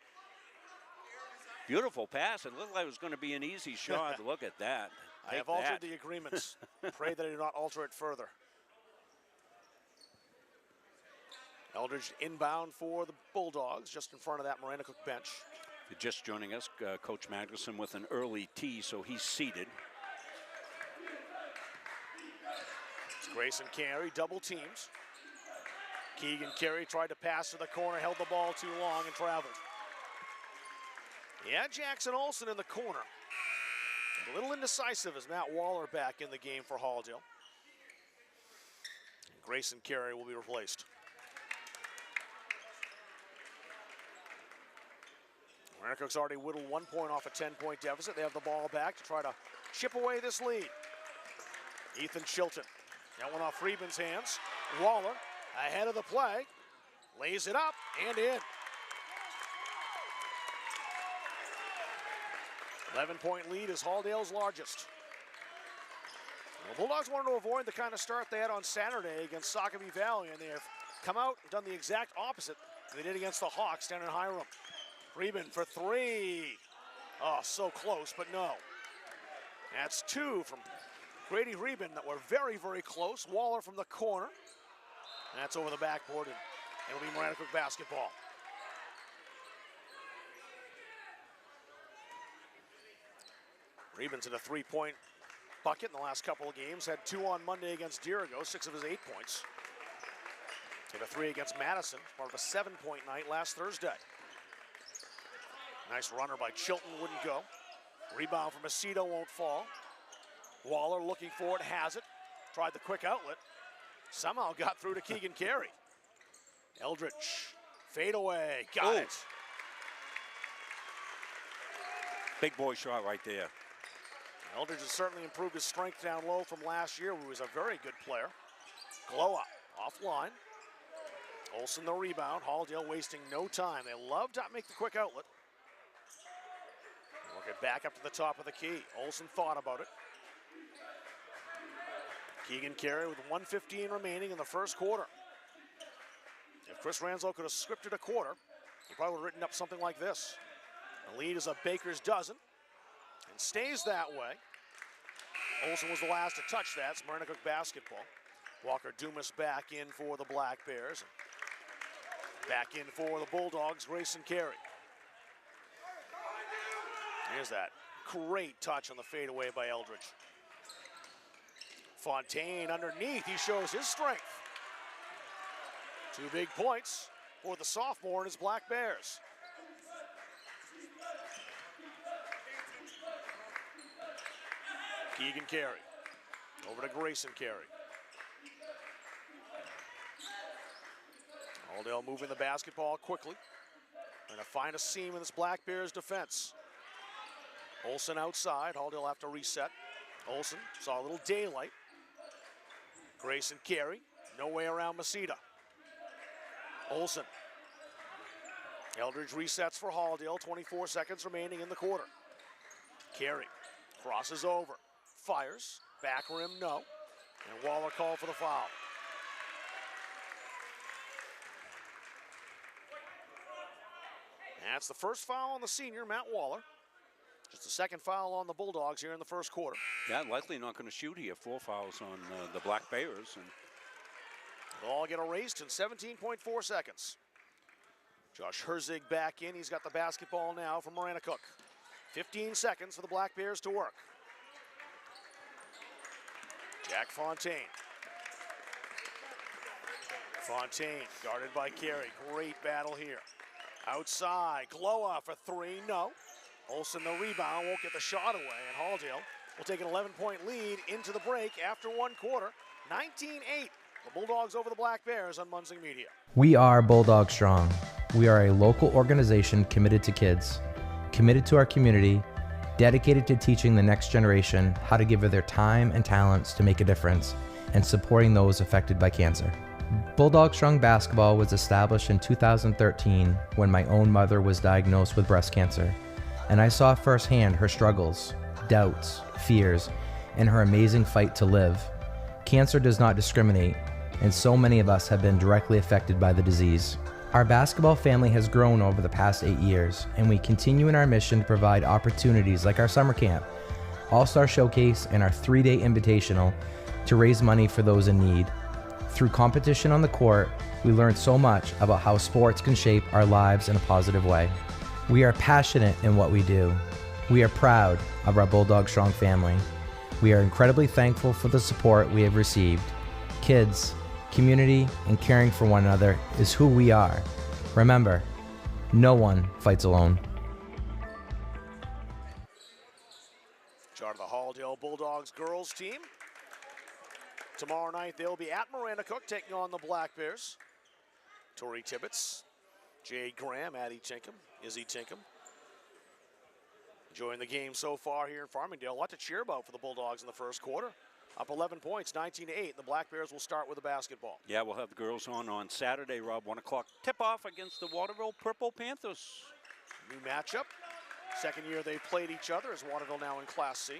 Beautiful pass. It looked like it was going to be an easy shot. Look at that. I have altered the agreements. Pray that I do not alter it further. Eldridge inbound for the Bulldogs, just in front of that Maranacook bench. If you're just joining us, Coach Magnuson with an early tee, so he's seated. Grayson Carey, double teams. Keegan Carey tried to pass to the corner, held the ball too long and traveled. Yeah, Jackson Olsen in the corner. A little indecisive as Matt Waller back in the game for Halldale. Grayson Carey will be replaced. Maranacook's already whittled 1 point off a 10-point deficit. They have the ball back to try to chip away this lead. Ethan Chilton. That one off Friedman's hands. Waller ahead of the play. Lays it up and in. 11-point lead is Halldale's largest. The Bulldogs wanted to avoid the kind of start they had on Saturday against Sockavie Valley, and they have come out and done the exact opposite they did against the Hawks down in Hiram. Friedman for 3. Oh, so close, but no. That's 2 from Grady Reben that were very, very close. Waller from the corner. That's over the backboard, and it'll be Maranacook basketball. Reben's in a 3-point bucket in the last couple of games. Had 2 on Monday against Dirigo, 6 of his 8 points. Hit a 3 against Madison, part of a 7-point night last Thursday. Nice runner by Chilton, wouldn't go. Rebound from Macedo, won't fall. Waller looking for it, has it. Tried the quick outlet. Somehow got through to Keegan Carey. Eldridge, fade away, got it. Big boy shot right there. Eldridge has certainly improved his strength down low from last year, who was a very good player. Glow up, offline. Olsen the rebound, Halldale wasting no time. They love to make the quick outlet. Work it back up to the top of the key. Olsen thought about it. Keegan Carey with 1:15 remaining in the first quarter. If Chris Ranslow could have scripted a quarter, he probably would have written up something like this. The lead is a baker's dozen and stays that way. Olsen was the last to touch that. It's Maranacook basketball. Walker Dumas back in for the Black Bears. Back in for the Bulldogs, Grayson Carey. Here's that great touch on the fadeaway by Eldridge. Fontaine underneath, he shows his strength. 2 big points for the sophomore and his Black Bears. Keegan Carey, over to Grayson Carey. Halldale moving the basketball quickly. Going to find a seam in this Black Bears defense. Olsen outside, Halldale have to reset. Olsen saw a little daylight. Grayson Carey, no way around Masita. Olsen. Eldridge resets for Halldale, 24 seconds remaining in the quarter. Carey crosses over, fires, back rim, no. And Waller called for the foul. That's the first foul on the senior, Matt Waller. Just the second foul on the Bulldogs here in the first quarter. Yeah, likely not going to shoot here. 4 fouls on the Black Bears. And they'll all get erased in 17.4 seconds. Josh Herzig back in. He's got the basketball now from Maranacook. 15 seconds for the Black Bears to work. Jack Fontaine. Fontaine guarded by Carey. Great battle here. Outside, Glowa for three, no. Olsen the rebound, won't get the shot away, and Halldale will take an 11-point lead into the break after one quarter. 19-8, the Bulldogs over the Black Bears on Munsing Media. We are Bulldog Strong. We are a local organization committed to kids, committed to our community, dedicated to teaching the next generation how to give of their time and talents to make a difference, and supporting those affected by cancer. Bulldog Strong Basketball was established in 2013 when my own mother was diagnosed with breast cancer, and I saw firsthand her struggles, doubts, fears, and her amazing fight to live. Cancer does not discriminate, and so many of us have been directly affected by the disease. Our basketball family has grown over the past 8 years, and we continue in our mission to provide opportunities like our summer camp, All-Star Showcase, and our 3-day invitational to raise money for those in need. Through competition on the court, we learned so much about how sports can shape our lives in a positive way. We are passionate in what we do. We are proud of our Bulldog Strong family. We are incredibly thankful for the support we have received. Kids, community, and caring for one another is who we are. Remember, no one fights alone. Chart of the Halldale Bulldogs girls team. Tomorrow night they'll be at Maranacook taking on the Black Bears. Tori Tibbetts, Jade Graham, Addie Tinkham, Izzy Tinkham. Enjoying the game so far here in Farmingdale. A lot to cheer about for the Bulldogs in the first quarter. Up 11 points, 19-8. The Black Bears will start with the basketball. Yeah, we'll have the girls on Saturday, Rob, 1 o'clock. Tip-off against the Waterville Purple Panthers. New matchup. Second year they've played each other as Waterville now in Class C.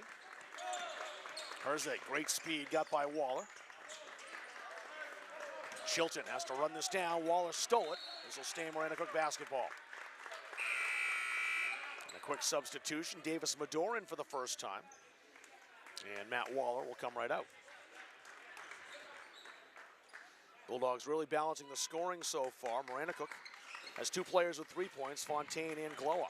Herzig, great speed, got by Waller. Chilton has to run this down. Waller stole it. This will stay Maranacook basketball. And a quick substitution. Davis Medor in for the first time. And Matt Waller will come right out. Bulldogs really balancing the scoring so far. Maranacook has 2 players with 3 points, Fontaine and Glowa.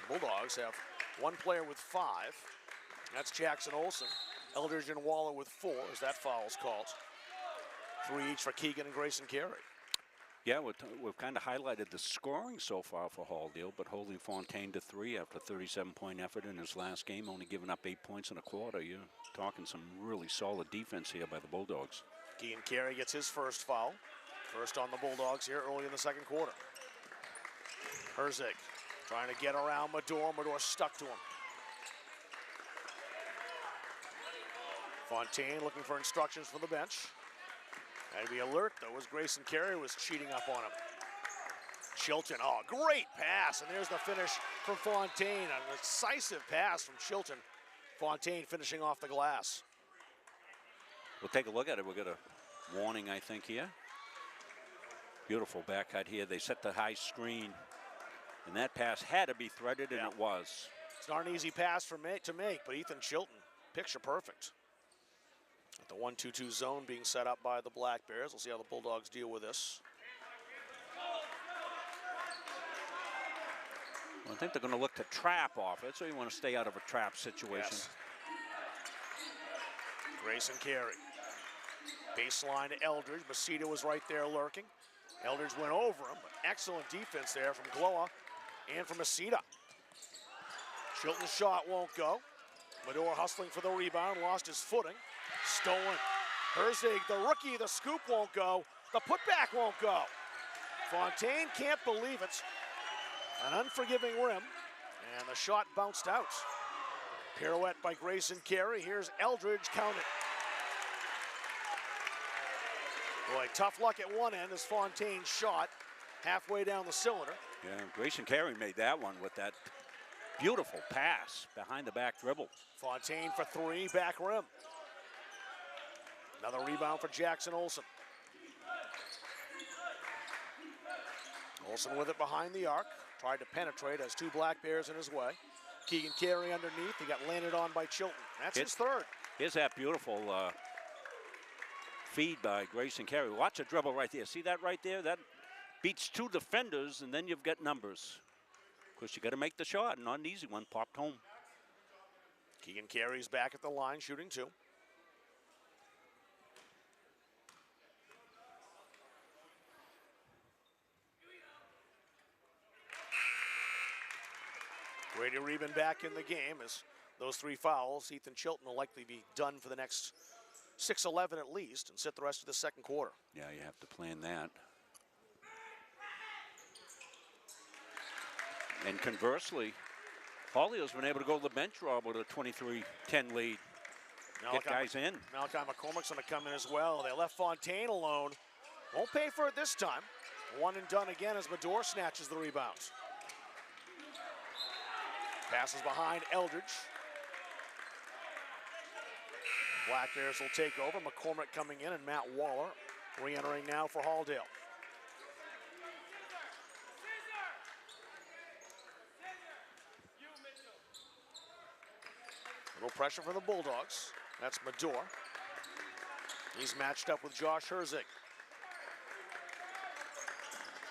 Bulldogs have 1 player with 5. That's Jackson Olsen. Eldridge and Waller with 4 as that foul's called. 3 each for Keegan and Grayson Carey. Yeah, we've kind of highlighted the scoring so far for Halldale, but holding Fontaine to 3 after a 37-point effort in his last game, only giving up 8 points in a quarter. You're talking some really solid defense here by the Bulldogs. Keegan Carey gets his first foul. First on the Bulldogs here early in the second quarter. Herzig trying to get around Medor. Medor stuck to him. Fontaine looking for instructions from the bench. Had to be alert, though, as Grayson Carey was cheating up on him. Chilton, oh, great pass, and there's the finish from Fontaine. An decisive pass from Chilton. Fontaine finishing off the glass. We'll take a look at it. We'll get a warning, I think, here. Beautiful back cut here. They set the high screen, and that pass had to be threaded, and it was. It's not an easy pass to make, but Ethan Chilton, picture perfect. The 1-2-2 zone being set up by the Black Bears. We'll see how the Bulldogs deal with this. Well, I think they're going to look to trap off it, so you want to stay out of a trap situation. Yes. Grayson Carey. Baseline to Eldridge. Masita was right there lurking. Eldridge went over him, but excellent defense there from Glowa and from Masita. Chilton's shot won't go. Medor hustling for the rebound, lost his footing. Stolen. Herzig, the rookie, the scoop won't go. The putback won't go. Fontaine can't believe it. An unforgiving rim, and the shot bounced out. Pirouette by Grayson Carey. Here's Eldridge, count it. Boy, tough luck at one end as Fontaine shot halfway down the cylinder. Yeah, Grayson Carey made that one with that beautiful pass behind the back dribble. Fontaine for 3, back rim. Another rebound for Jackson Olsen. Olsen with it behind the arc. Tried to penetrate, has 2 Black Bears in his way. Keegan Carey underneath. He got landed on by Chilton. That's his third. Here's that beautiful feed by Grayson Carey. Watch a dribble right there. See that right there? That beats 2 defenders, and then you've got numbers. Of course, you got to make the shot. Not an easy one. Popped home. Keegan Carey's back at the line, shooting 2. Brady Reben back in the game as those 3 fouls. Ethan Chilton will likely be done for the next 6-11 at least and sit the rest of the second quarter. Yeah, you have to plan that. And conversely, Holyo's been able to go to the bench, Rob, with a 23-10 lead. Get guys in. Malachi McCormick's going to come in as well. They left Fontaine alone. Won't pay for it this time. One and done again as Medor snatches the rebound. Passes behind Eldridge. Black Bears will take over. McCormick coming in and Matt Waller re-entering now for Halldale. Little pressure for the Bulldogs. That's Medor. He's matched up with Josh Herzig.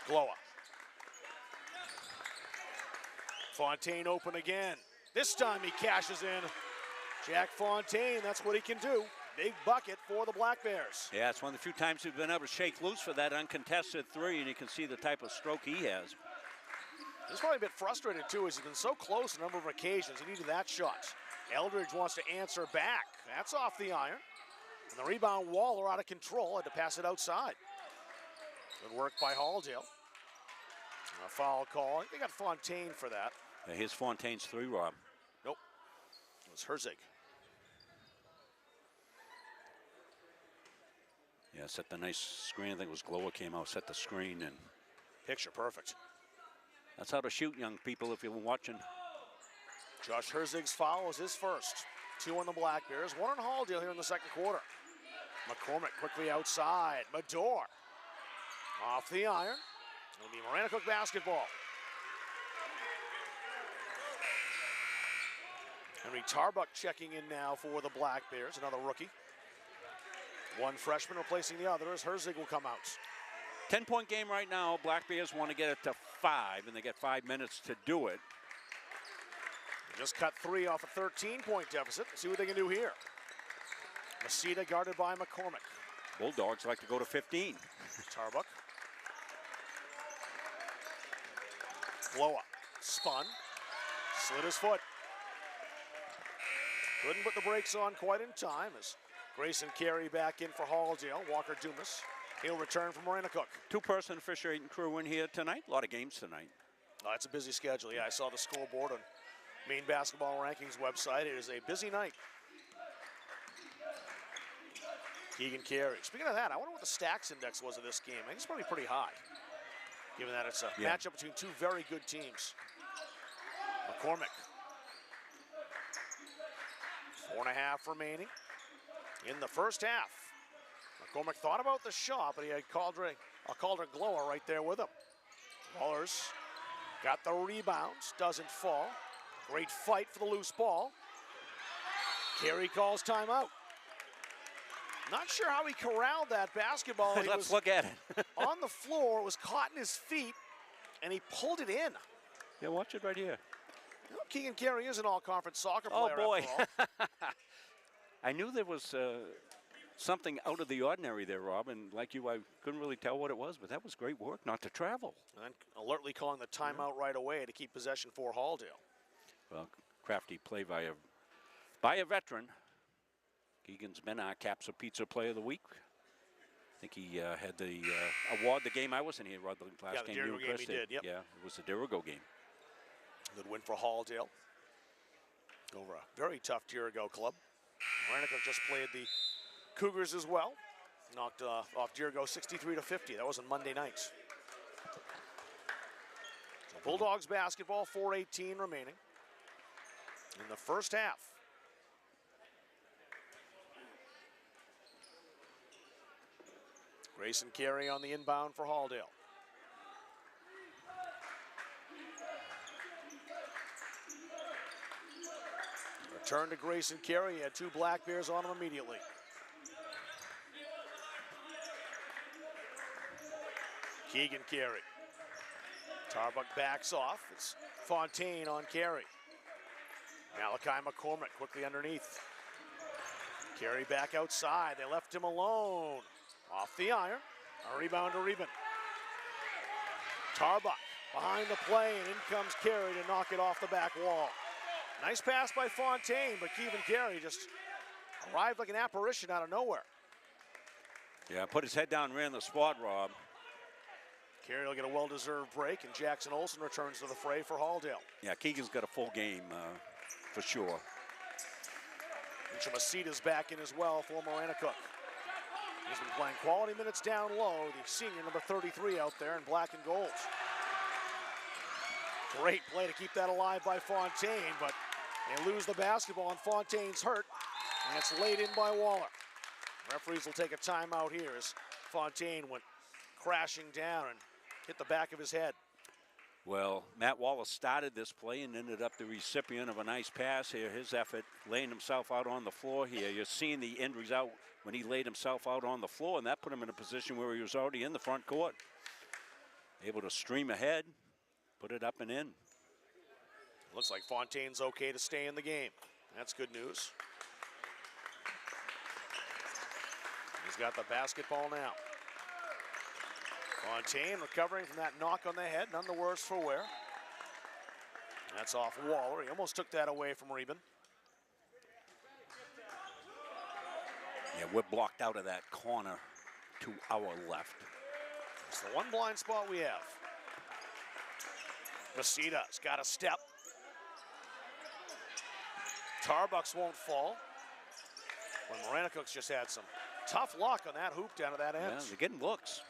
Gloa. Fontaine open again. This time he cashes in. Jack Fontaine, that's what he can do. Big bucket for the Black Bears. Yeah, it's one of the few times he's been able to shake loose for that uncontested 3, and you can see the type of stroke he has. He's probably a bit frustrated too, as he's been so close a number of occasions. He needed that shot. Eldridge wants to answer back. That's off the iron. And the rebound, Waller out of control, had to pass it outside. Good work by Halldale. A foul call. I think they got Fontaine for that. Yeah, here's Fontaine's 3, Rob. Nope. It was Herzig. Yeah, set the nice screen. I think it was Glower came out, set the screen, and picture perfect. That's how to shoot, young people, if you're watching. Josh Herzig's foul was his first. 2 on the Black Bears, 1 on Halldale here in the second quarter. McCormick quickly outside. Medor off the iron. It'll be Maranacook basketball. Henry Tarbuck checking in now for the Black Bears, another rookie. One freshman replacing the other as Herzig will come out. 10-point game right now. Black Bears want to get it to 5, and they get 5 minutes to do it. Just cut 3 off a 13-point deficit. See what they can do here. Masita guarded by McCormick. Bulldogs like to go to 15. Tarbuck. Gloa spun, slid his foot. Couldn't put the brakes on quite in time as Grayson Carey back in for Halldale. Walker Dumas, he'll return from Maranacook. 2-person officiating crew in here tonight. A lot of games tonight. Oh, it's a busy schedule. Yeah, I saw the scoreboard on Maine Basketball Rankings website. It is a busy night. Keegan Carey. Speaking of that, I wonder what the stacks index was of this game. I think it's probably pretty high, given that it's a matchup between 2 very good teams. McCormick. 4.5 remaining in the first half. McCormick thought about the shot, but he had Calder Glower right there with him. Waller's got the rebounds, doesn't fall. Great fight for the loose ball. Carey calls timeout. Not sure how he corralled that basketball. Let's look at it. On the floor, was caught in his feet, and he pulled it in. Yeah, watch it right here. You know, Keegan Carey is an all-conference soccer player. Oh, boy. After all. I knew there was something out of the ordinary there, Rob, and like you, I couldn't really tell what it was, but that was great work not to travel. And alertly calling the timeout right away to keep possession for Halldale. Well, crafty play by a veteran. Keegan's been our Capsa Pizza Player of the Week. I think he had the award the game I wasn't here, Rod, the last game. Dirigo game he did, yep. Yeah, it was the Dirigo game. Good win for Halldale over a very tough Dirigo club. Maranacook just played the Cougars as well. Knocked off Dirigo 63-50. That was on Monday night. So Bulldogs basketball, 4:18 remaining in the first half. Grayson Carey on the inbound for Halldale. Return to Grayson Carey. He had 2 Black Bears on him immediately. Keegan Carey. Tarbuck backs off. It's Fontaine on Carey. Malachi McCormick quickly underneath. Carey back outside. They left him alone. Off the iron. A rebound to Reben. Tarbuck behind the play, and in comes Carey to knock it off the back wall. Nice pass by Fontaine, but Kevin Carey just arrived like an apparition out of nowhere. Yeah, put his head down, ran the spot, Rob. Carey will get a well-deserved break, and Jackson Olsen returns to the fray for Halldale. Yeah, Keegan's got a full game for sure. Mitchell Masita's back in as well for Maranacook. He's been playing quality minutes down low, the senior number 33 out there in black and gold. Great play to keep that alive by Fontaine, but they lose the basketball and Fontaine's hurt, and it's laid in by Waller. Referees will take a timeout here as Fontaine went crashing down and hit the back of his head. Well, Matt Wallace started this play and ended up the recipient of a nice pass here. His effort laying himself out on the floor here. You're seeing the end result when he laid himself out on the floor, and that put him in a position where he was already in the front court. Able to stream ahead, put it up and in. Looks like Fontaine's okay to stay in the game. That's good news. He's got the basketball now. Fontaine recovering from that knock on the head, none the worse for wear. That's off Waller. He almost took that away from Reben. Yeah, we're blocked out of that corner to our left. It's the one blind spot we have. Masita's got a step. Tarbucks won't fall. When Maranacook's just had some tough luck on that hoop down to that end. Yeah, they're getting looks.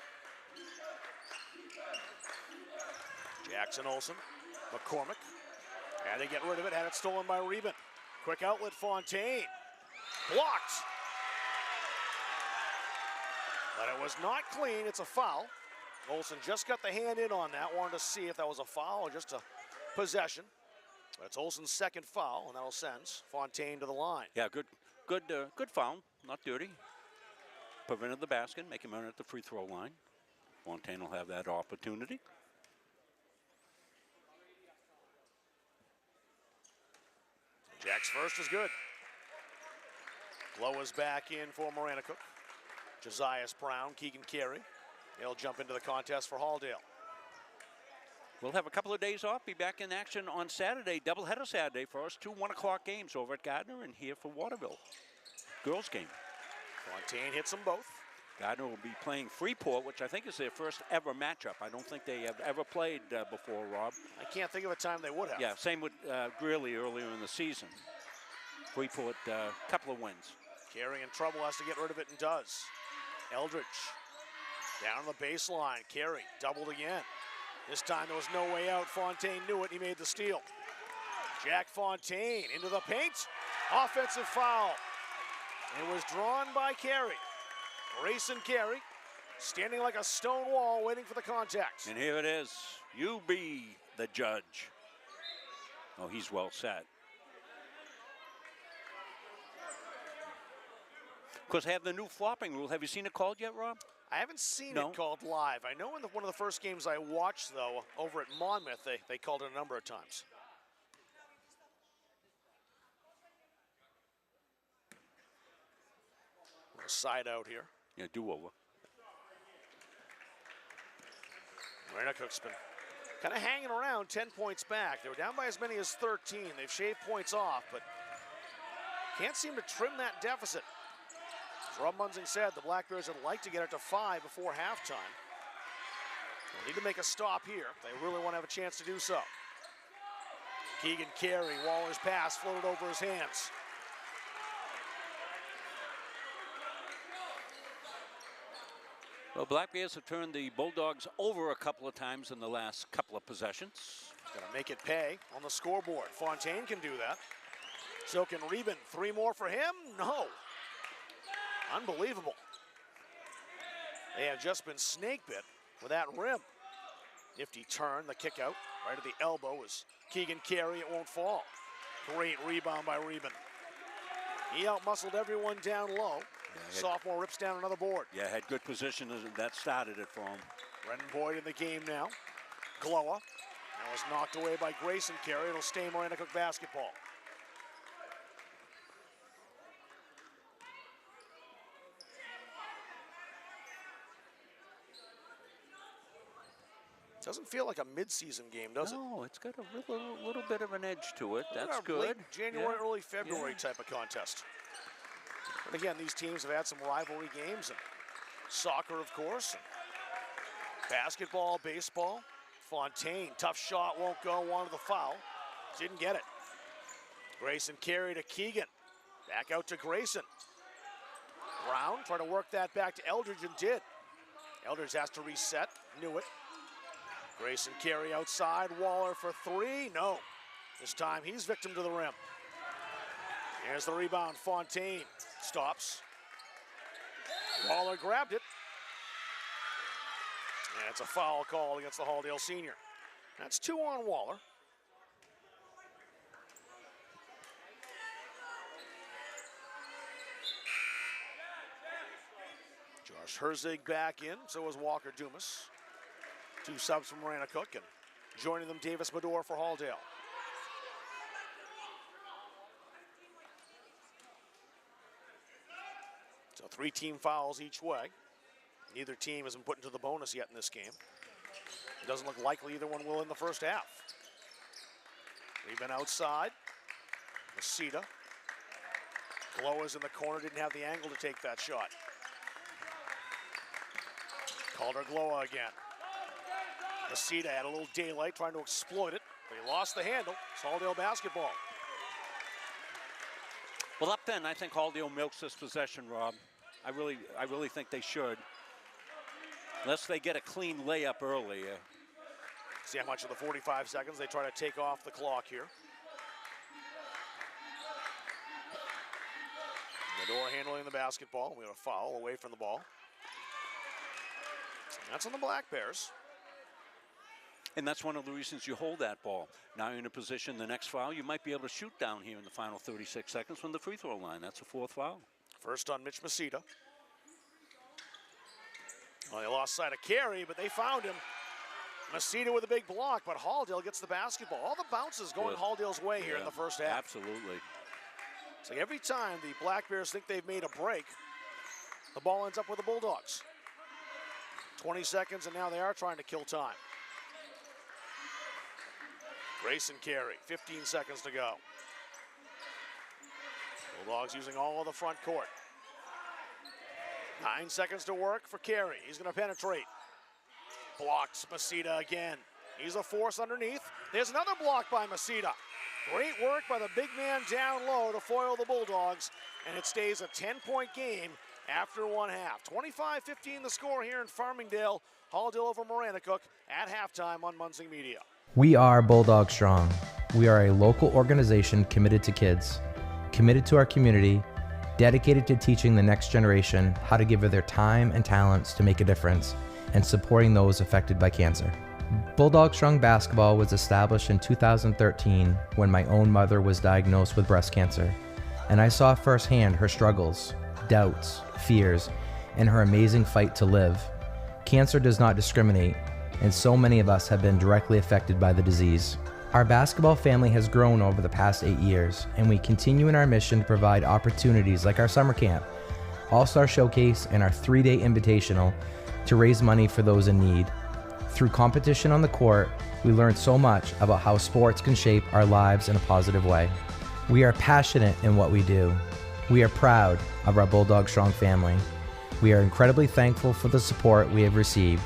Jackson Olsen, McCormick. And they get rid of it, had it stolen by Reben. Quick outlet, Fontaine. Blocked. But it was not clean, it's a foul. Olsen just got the hand in on that, wanted to see if that was a foul or just a possession. But it's Olsen's second foul, and that'll send Fontaine to the line. Yeah, good foul, not dirty. Prevented the basket, make him earn at the free throw line. Fontaine will have that opportunity. Jack's first is good. Glow is back in for Maranacook. Josias Brown, Keegan Carey. They'll jump into the contest for Halldale. We'll have a couple of days off, be back in action on Saturday, doubleheader Saturday for us, 2 1 o'clock games over at Gardner and here for Waterville. Girls game. Fontaine hits them both. Gardner will be playing Freeport, which I think is their first ever matchup. I don't think they have ever played before, Rob. I can't think of a time they would have. Yeah, same with Greeley earlier in the season. Freeport, couple of wins. Carey in trouble, has to get rid of it and does. Eldridge down the baseline. Carey doubled again. This time there was no way out. Fontaine knew it. He made the steal. Jack Fontaine into the paint. Offensive foul. It was drawn by Carey. Grayson Carey standing like a stone wall waiting for the contact. And here it is. You be the judge. Oh, he's well set. Of course, they have the new flopping rule. Have you seen it called yet, Rob? I haven't seen it called live. I know in one of the first games I watched, though, over at Monmouth, they called it a number of times. Side out here. Yeah, do-over. Maranacook's been kind of hanging around 10 points back. They were down by as many as 13. They've shaved points off, but can't seem to trim that deficit. As Rob Munzing said, the Blackbears would like to get it to 5 before halftime. They need to make a stop here. They really want to have a chance to do so. Keegan Carey, Waller's pass floated over his hands. Well, Black Bears have turned the Bulldogs over a couple of times in the last couple of possessions. Gonna make it pay on the scoreboard. Fontaine can do that. So can Reben. 3 more for him? No. Unbelievable. They have just been snake bit with that rim. Nifty turn, the kick out. Right at the elbow is Keegan Carey. It won't fall. Great rebound by Reben. He outmuscled everyone down low. Sophomore rips down another board. Yeah, had good position and that started it for him. Brendan Boyd in the game now. Glowa. That was knocked away by Grayson Carey. It'll stay Maranacook basketball. Doesn't feel like a mid-season game, does it? No, it's got a little bit of an edge to it. That's Late good. January, early February type of contest. But again, these teams have had some rivalry games, and soccer, of course, and basketball, baseball. Fontaine, tough shot, won't go, wanted the foul. Didn't get it. Grayson carry to Keegan. Back out to Grayson. Brown trying to work that back to Eldridge and did. Eldridge has to reset, knew it. Grayson carry outside, Waller for three, no. This time he's victim to the rim. Here's the rebound, Fontaine stops. Waller grabbed it. And it's a foul call against the Halldale senior. That's 2 on Waller. Josh Herzig back in, so is Walker Dumas. 2 subs from Maranacook, and joining them, Davis Medor for Halldale. So 3 team fouls each way. Neither team has been put into the bonus yet in this game. It doesn't look likely either one will in the first half. We've been outside. Masita. Glowa's in the corner, didn't have the angle to take that shot. Calder Glowa again. Masita had a little daylight trying to exploit it, but he lost the handle. It's Halldale basketball. Well, up then, I think Halldale milks this possession, Rob. I really think they should. Unless they get a clean layup early. See how much of the 45 seconds they try to take off the clock here. Medor handling the basketball. We have a foul away from the ball. And that's on the Black Bears. And that's one of the reasons you hold that ball. Now you're in a position, the next foul, you might be able to shoot down here in the final 36 seconds from the free throw line. That's a 4th foul. First on Mitch Masita. Well, they lost sight of Carey, but they found him. Masita with a big block, but Halldale gets the basketball. All the bounces going Halldale's way here in the first half. Absolutely. It's like every time the Black Bears think they've made a break, the ball ends up with the Bulldogs. 20 seconds, and now they are trying to kill time. Grayson Carey, 15 seconds to go. Bulldogs using all of the front court. 9 seconds to work for Carey. He's going to penetrate. Blocks Masita again. He's a force underneath. There's another block by Masita. Great work by the big man down low to foil the Bulldogs, and it stays a 10-point game after one half. 25-15 the score here in Farmingdale. Halldale over Maranacook at halftime on Munsing Media. We are Bulldog Strong. We are a local organization committed to kids, committed to our community, dedicated to teaching the next generation how to give of their time and talents to make a difference, and supporting those affected by cancer. Bulldog Strong Basketball was established in 2013 when my own mother was diagnosed with breast cancer, and I saw firsthand her struggles, doubts, fears, and her amazing fight to live. Cancer does not discriminate, and so many of us have been directly affected by the disease. Our basketball family has grown over the past 8 years, and we continue in our mission to provide opportunities like our summer camp, All-Star Showcase, and our 3-day invitational to raise money for those in need. Through competition on the court, we learned so much about how sports can shape our lives in a positive way. We are passionate in what we do. We are proud of our Bulldog Strong family. We are incredibly thankful for the support we have received.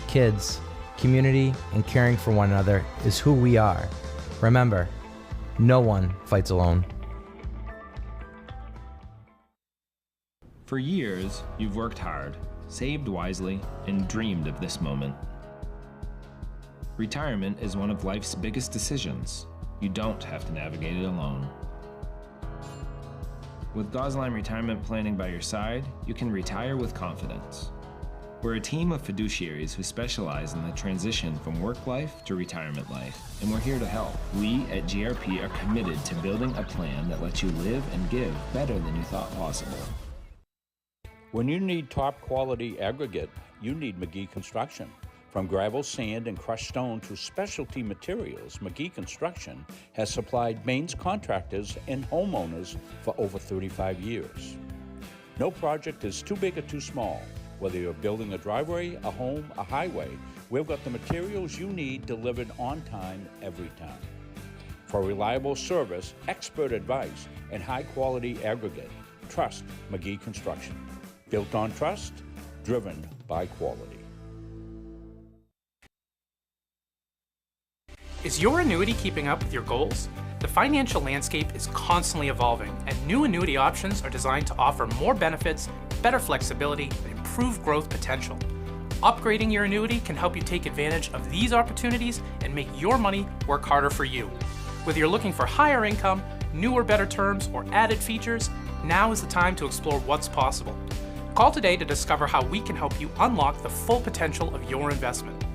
Kids, community, and caring for one another is who we are. Remember, no one fights alone. For years, you've worked hard, saved wisely, and dreamed of this moment. Retirement is one of life's biggest decisions. You don't have to navigate it alone. With Gosline Retirement Planning by your side, you can retire with confidence. We're a team of fiduciaries who specialize in the transition from work life to retirement life, and we're here to help. We at GRP are committed to building a plan that lets you live and give better than you thought possible. When you need top quality aggregate, you need McGee Construction. From gravel, sand, and crushed stone to specialty materials, McGee Construction has supplied mains contractors and homeowners for over 35 years. No project is too big or too small. Whether you're building a driveway, a home, a highway, We've got the materials you need delivered on time every time. For reliable service, expert advice, and high-quality aggregate, trust McGee Construction. Built on trust, driven by quality. Is your annuity keeping up with your goals? The financial landscape is constantly evolving, and new annuity options are designed to offer more benefits, better flexibility, and improved growth potential. Upgrading your annuity can help you take advantage of these opportunities and make your money work harder for you. Whether you're looking for higher income, newer, better terms, or added features, now is the time to explore what's possible. Call today to discover how we can help you unlock the full potential of your investment.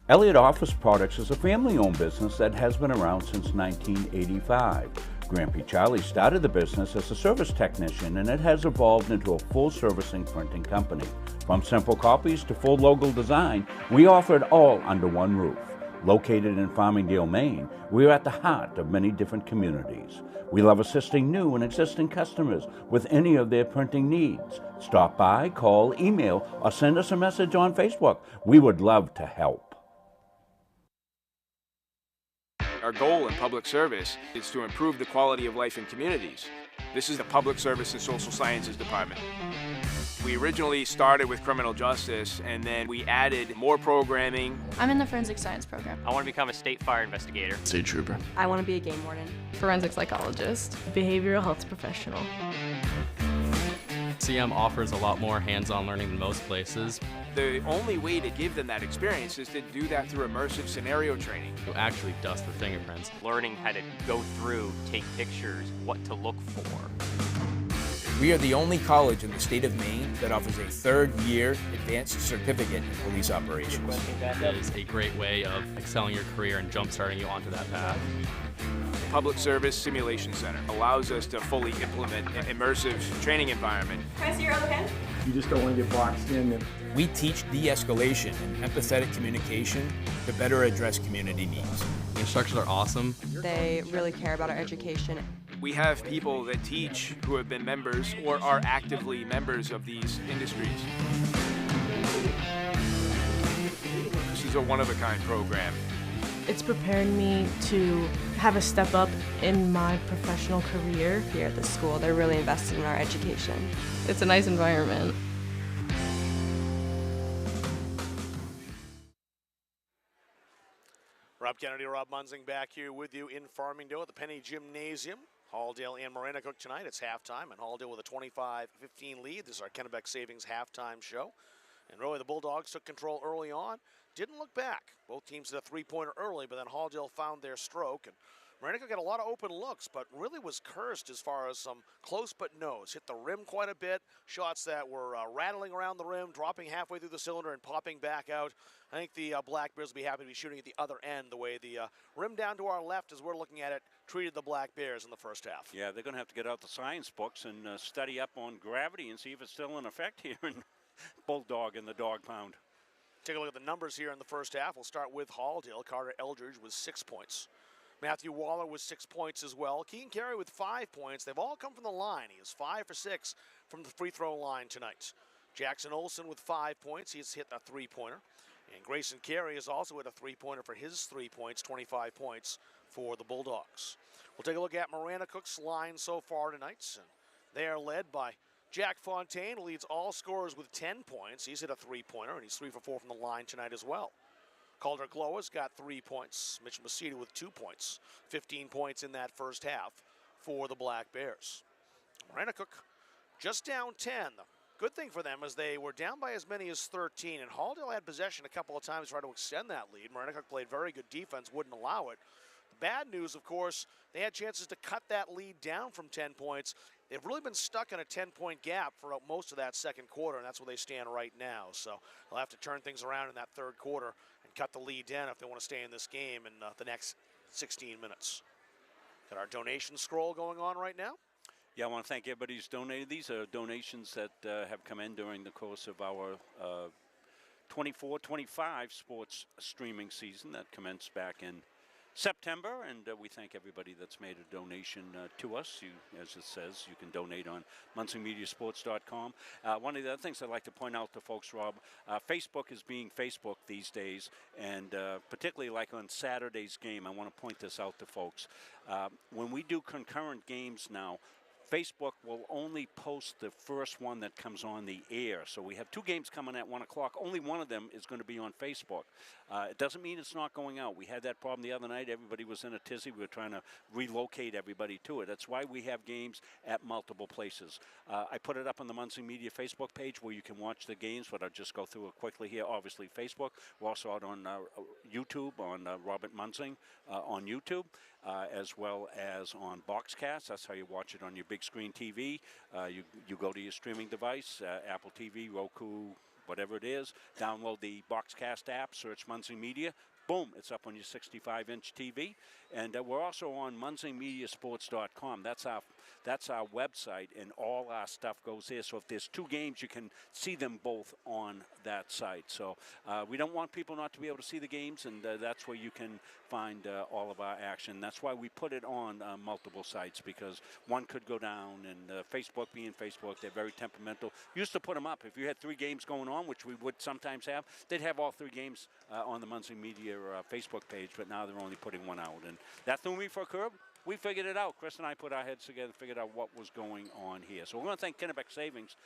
Elliott Office Products is a family-owned business that has been around since 1985. Grampy Charlie started the business as a service technician, and it has evolved into a full-servicing printing company. From simple copies to full logo design, we offer it all under one roof. Located in Farmingdale, Maine, we are at the heart of many different communities. We love assisting new and existing customers with any of their printing needs. Stop by, call, email, or send us a message on Facebook. We would love to help. Our goal in public service is to improve the quality of life in communities. This is the Public Service and Social Sciences Department. We originally started with criminal justice, and then we added more programming. I'm in the forensic science program. I want to become a state fire investigator. State trooper. I want to be a game warden. Forensic psychologist. Behavioral health professional. CM offers a lot more hands-on learning than most places. The only way to give them that experience is to do that through immersive scenario training. You actually dust the fingerprints. Learning how to go through, take pictures, what to look for. We are the only college in the state of Maine that offers a third-year advanced certificate in police operations. It is a great way of excelling your career and jump-starting you onto that path. Public Service Simulation Center allows us to fully implement an immersive training environment. Can I see your other pen? You just don't want to get boxed in. We teach de-escalation and empathetic communication to better address community needs. The instructors are awesome. They really care about our education. We have people that teach who have been members or are actively members of these industries. This is a one-of-a-kind program. It's prepared me to have a step up in my professional career. Here at the school, they're really invested in our education. It's a nice environment. Rob Kennedy, Rob Munzing back here with you in Farmingdale at the Penny Gymnasium. Halldale and Maranacook tonight. It's halftime, and Halldale with a 25-15 lead. This is our Kennebec Savings halftime show. And really, the Bulldogs took control early on. Didn't look back. Both teams hit a three-pointer early, but then Halldale found their stroke. And Maranacook got a lot of open looks, but really was cursed as far as some close but no's. Hit the rim quite a bit. Shots that were rattling around the rim, dropping halfway through the cylinder and popping back out. I think the Black Bears will be happy to be shooting at the other end, the way the rim down to our left, as we're looking at it, treated the Black Bears in the first half. Yeah, they're going to have to get out the science books and study up on gravity and see if it's still in effect here in Bulldog in the dog pound. Take a look at the numbers here in the first half. We'll start with Halldale. Carter Eldridge with 6 points. Matthew Waller with 6 points as well. Keegan Carey with 5 points. They've all come from the line. He is 5 for 6 from the free throw line tonight. Jackson Olsen with 5 points. He's hit a three-pointer. And Grayson Carey is also hit a three-pointer for his 3 points, 25 points for the Bulldogs. We'll take a look at Maranacook's line so far tonight. And they are led by Jack Fontaine, who leads all scorers with 10 points. He's hit a three-pointer, and he's 3 for 4 from the line tonight as well. Calder Glowa's got 3 points. Mitch Masita with 2 points. 15 points in that first half for the Black Bears. Maranacook just down 10. The good thing for them is they were down by as many as 13, and Halldale had possession a couple of times to try to extend that lead. Maranacook played very good defense, wouldn't allow it. The bad news, of course, they had chances to cut that lead down from 10 points. They've really been stuck in a 10-point gap for most of that second quarter, and that's where they stand right now. So they'll have to turn things around in that third quarter and cut the lead down if they want to stay in this game in the next 16 minutes. Got our donation scroll going on right now. Yeah, I want to thank everybody who's donated. These are donations that have come in during the course of our 24-25 sports streaming season that commenced back in September, and we thank everybody that's made a donation to us. As it says, you can donate on MunsingMediaSports.com. One of the other things I'd like to point out to folks, Rob, Facebook is being Facebook these days, and particularly like on Saturday's game, I want to point this out to folks. When we do concurrent games now, Facebook will only post the first one that comes on the air. So we have 2 games coming at 1 o'clock. Only one of them is going to be on Facebook. It doesn't mean it's not going out. We had that problem the other night. Everybody was in a tizzy. We were trying to relocate everybody to it. That's why we have games at multiple places. I put it up on the Muncie Media Facebook page where you can watch the games, but I'll just go through it quickly here. Obviously, Facebook. We're also out on YouTube, on Robert Munsing on YouTube. As well as on Boxcast. That's how you watch it on your big screen TV. You go to your streaming device, Apple TV, Roku, whatever it is, download the Boxcast app, search Munsing Media. Boom, it's up on your 65-inch TV. And we're also on MunsingMediaSports.com. That's our website, and all our stuff goes there. So if there's 2 games, you can see them both on that site. So we don't want people not to be able to see the games, and that's where you can find all of our action. That's why we put it on multiple sites, because one could go down, and Facebook being Facebook, they're very temperamental. Used to put them up. If you had 3 games going on, which we would sometimes have, they'd have all 3 games on the Munsing Media Facebook page, but now they're only putting 1 out. And that threw me for a curve. We figured it out. Chris and I put our heads together and figured out what was going on here. So we're going to thank Kennebec Savings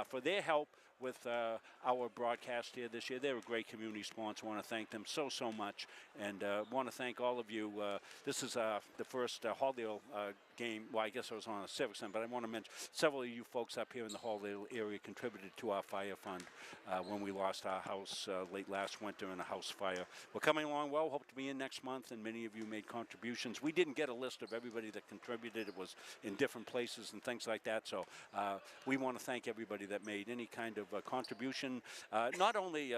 for their help with our broadcast here this year. They're a great community sponsor. I want to thank them so much, and want to thank all of you. This is the first Halldale game. Well, I guess I was on a Civic Center, but I want to mention several of you folks up here in the Halldale area contributed to our fire fund when we lost our house late last winter in a house fire. We're coming along well. Hope to be in next month, and many of you made contributions. We didn't get a list of everybody that contributed. It was in different places and things like that. So we want to thank everybody that made any kind of contribution, not only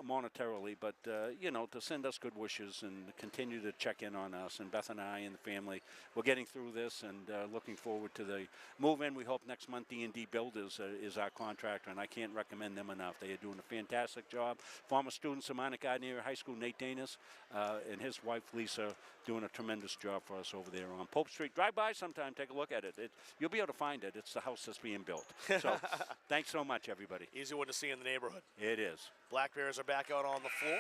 monetarily, but you know, to send us good wishes and continue to check in on us. And Beth and I and the family, we're getting through this, and looking forward to the move in. We hope next month D&D Builders is our contractor, and I can't recommend them enough. They are doing a fantastic job. Former students of Montgomery Area High School, Nate Danis, and his wife Lisa, doing a tremendous job for us over there on Pope Street. Drive by sometime, take a look at it. You'll be able to find it. It's the house that's being built. So thanks so much, everybody. Easy one to see in the neighborhood. It is. Black Bears are back out on the floor.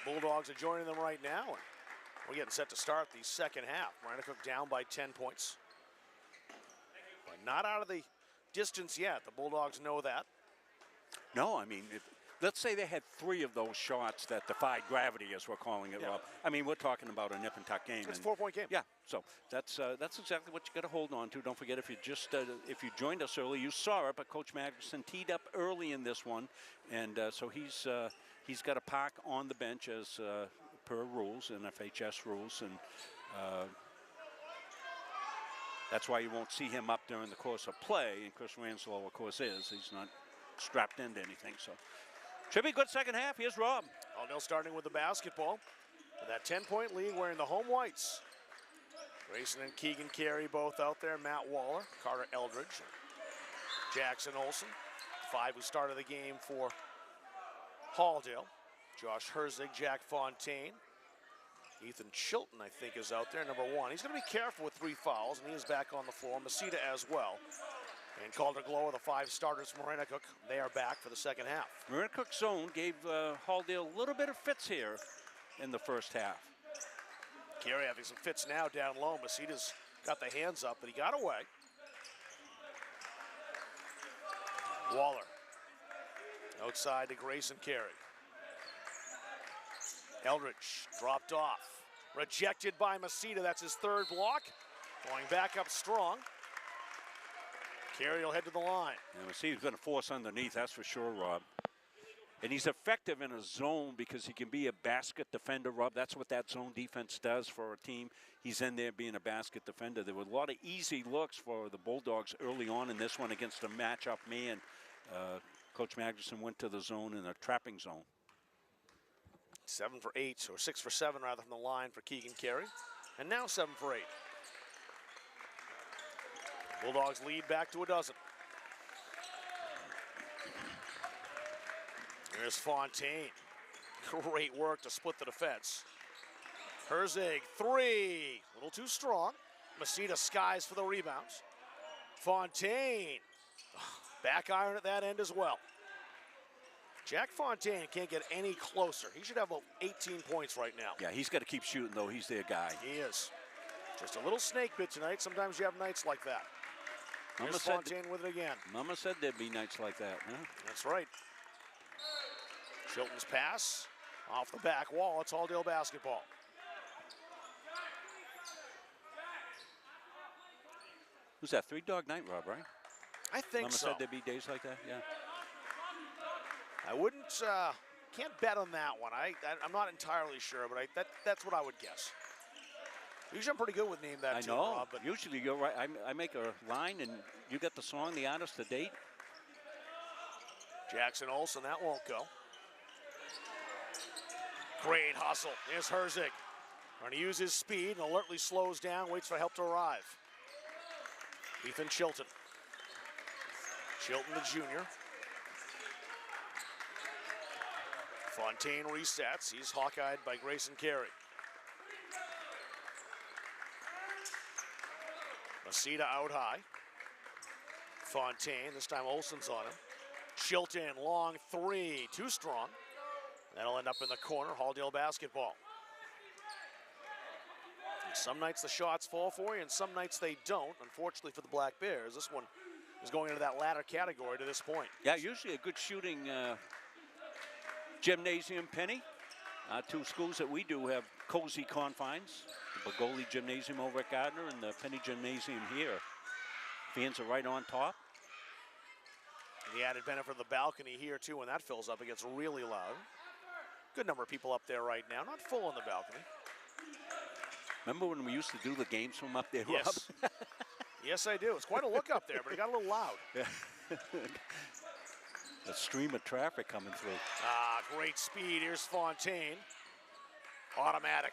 Bulldogs are joining them right now. And we're getting set to start the second half. Maranacook down by 10 points. But not out of the distance yet. The Bulldogs know that. No, I mean, let's say they had 3 of those shots that defied gravity, as we're calling it, Rob. I mean, we're talking about a nip and tuck game. It's a 4-point game. Yeah, so that's exactly what you got to hold on to. Don't forget, if you joined us early, you saw it, but Coach Magnuson teed up early in this one, and so he's got to park on the bench as per rules and FHS rules, and that's why you won't see him up during the course of play. And Chris Ranslow, of course, he's not strapped into anything, so. Should be a good second half. Here's Rob. Halldale starting with the basketball. With that 10-point lead, wearing the home whites. Grayson and Keegan Carey both out there. Matt Waller, Carter Eldridge, Jackson Olsen. 5 who started the game for Halldale. Josh Herzig, Jack Fontaine. Ethan Chilton, I think, is out there, number 1. He's going to be careful with 3 fouls, and he is back on the floor. Masita as well. And Calder Glower, the 5 starters from Maranacook, they are back for the second half. Maranacook zone gave Halldale a little bit of fits here in the first half. Carey having some fits now down low. Masita's got the hands up, but he got away. Waller. Outside to Grayson Carey. Eldridge dropped off. Rejected by Masita. That's his 3rd block. Going back up strong. Carey will head to the line. Yeah, Masita's going to force underneath, that's for sure, Rob. And he's effective in a zone because he can be a basket defender, Rob. That's what that zone defense does for a team. He's in there being a basket defender. There were a lot of easy looks for the Bulldogs early on in this one against a matchup man. Coach Magnuson went to the zone in a trapping zone. 7 for 8, or 6 for 7 rather, from the line for Keegan Carey. And now 7 for 8. Bulldogs lead back to a dozen. Here's Fontaine. Great work to split the defense. Herzig, three. A little too strong. Masita skies for the rebounds. Fontaine. Back iron at that end as well. Jack Fontaine can't get any closer. He should have about 18 points right now. Yeah, he's got to keep shooting, though. He's their guy. He is. Just a little snake bit tonight. Sometimes you have nights like that. Here's Fontaine with it again. Mama said there'd be nights like that. Huh? That's right. Chilton's pass off the back wall. It's Halldale basketball. Who's that? 3 Dog Night, Rob, right? I think Mama so. said there'd be days like that, yeah. I wouldn't, can't bet on that one. I'm not entirely sure, but that's what I would guess. Usually I'm pretty good with name that I too, know. Rob, but Usually you're right. I make a line and you get the song, the artist, the date. Jackson Olsen, that won't go. Great hustle. Here's Herzig. Trying to use his speed and alertly slows down, waits for help to arrive. Ethan Chilton. Chilton the junior. Fontaine resets. He's hawk-eyed by Grayson Carey. Masita out high. Fontaine, this time Olsen's on him. Chilton, long three, too strong. That'll end up in the corner, Halldale basketball. And some nights the shots fall for you, and some nights they don't. Unfortunately for the Black Bears, this one is going into that latter category to this point. Yeah, usually a good shooting gymnasium, Penny. 2 schools that we do have cozy confines. The Bagoli Gymnasium over at Gardner and the Penny Gymnasium here. Fans are right on top. The added benefit of the balcony here too, when that fills up, it gets really loud. Good number of people up there right now, not full on the balcony. Remember when we used to do the games from up there, Yes. Rob? Yes, I do. It's quite a look up there, but it got a little loud. Yeah. A stream of traffic coming through. Great speed. Here's Fontaine. Automatic.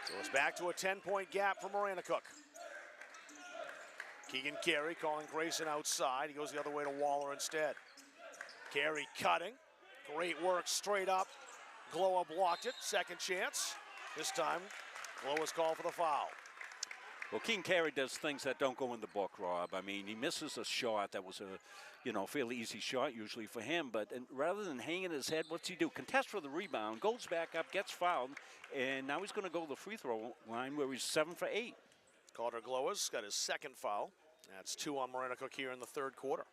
So it's back to a 10-point gap for Maranacook. Keegan Carey calling Grayson outside. He goes the other way to Waller instead. Carey cutting. Great work straight up. Gloa blocked it. Second chance. This time, Gloa's called for the foul. Well, King Carey does things that don't go in the book, Rob. I mean, he misses a shot that was a, fairly easy shot usually for him. But rather than hanging his head, what's he do? Contest for the rebound, goes back up, gets fouled, and now he's going to go to the free throw line where he's 7 for 8. Calder Gloa's got his second foul. That's 2 on Maranacook here in the third quarter.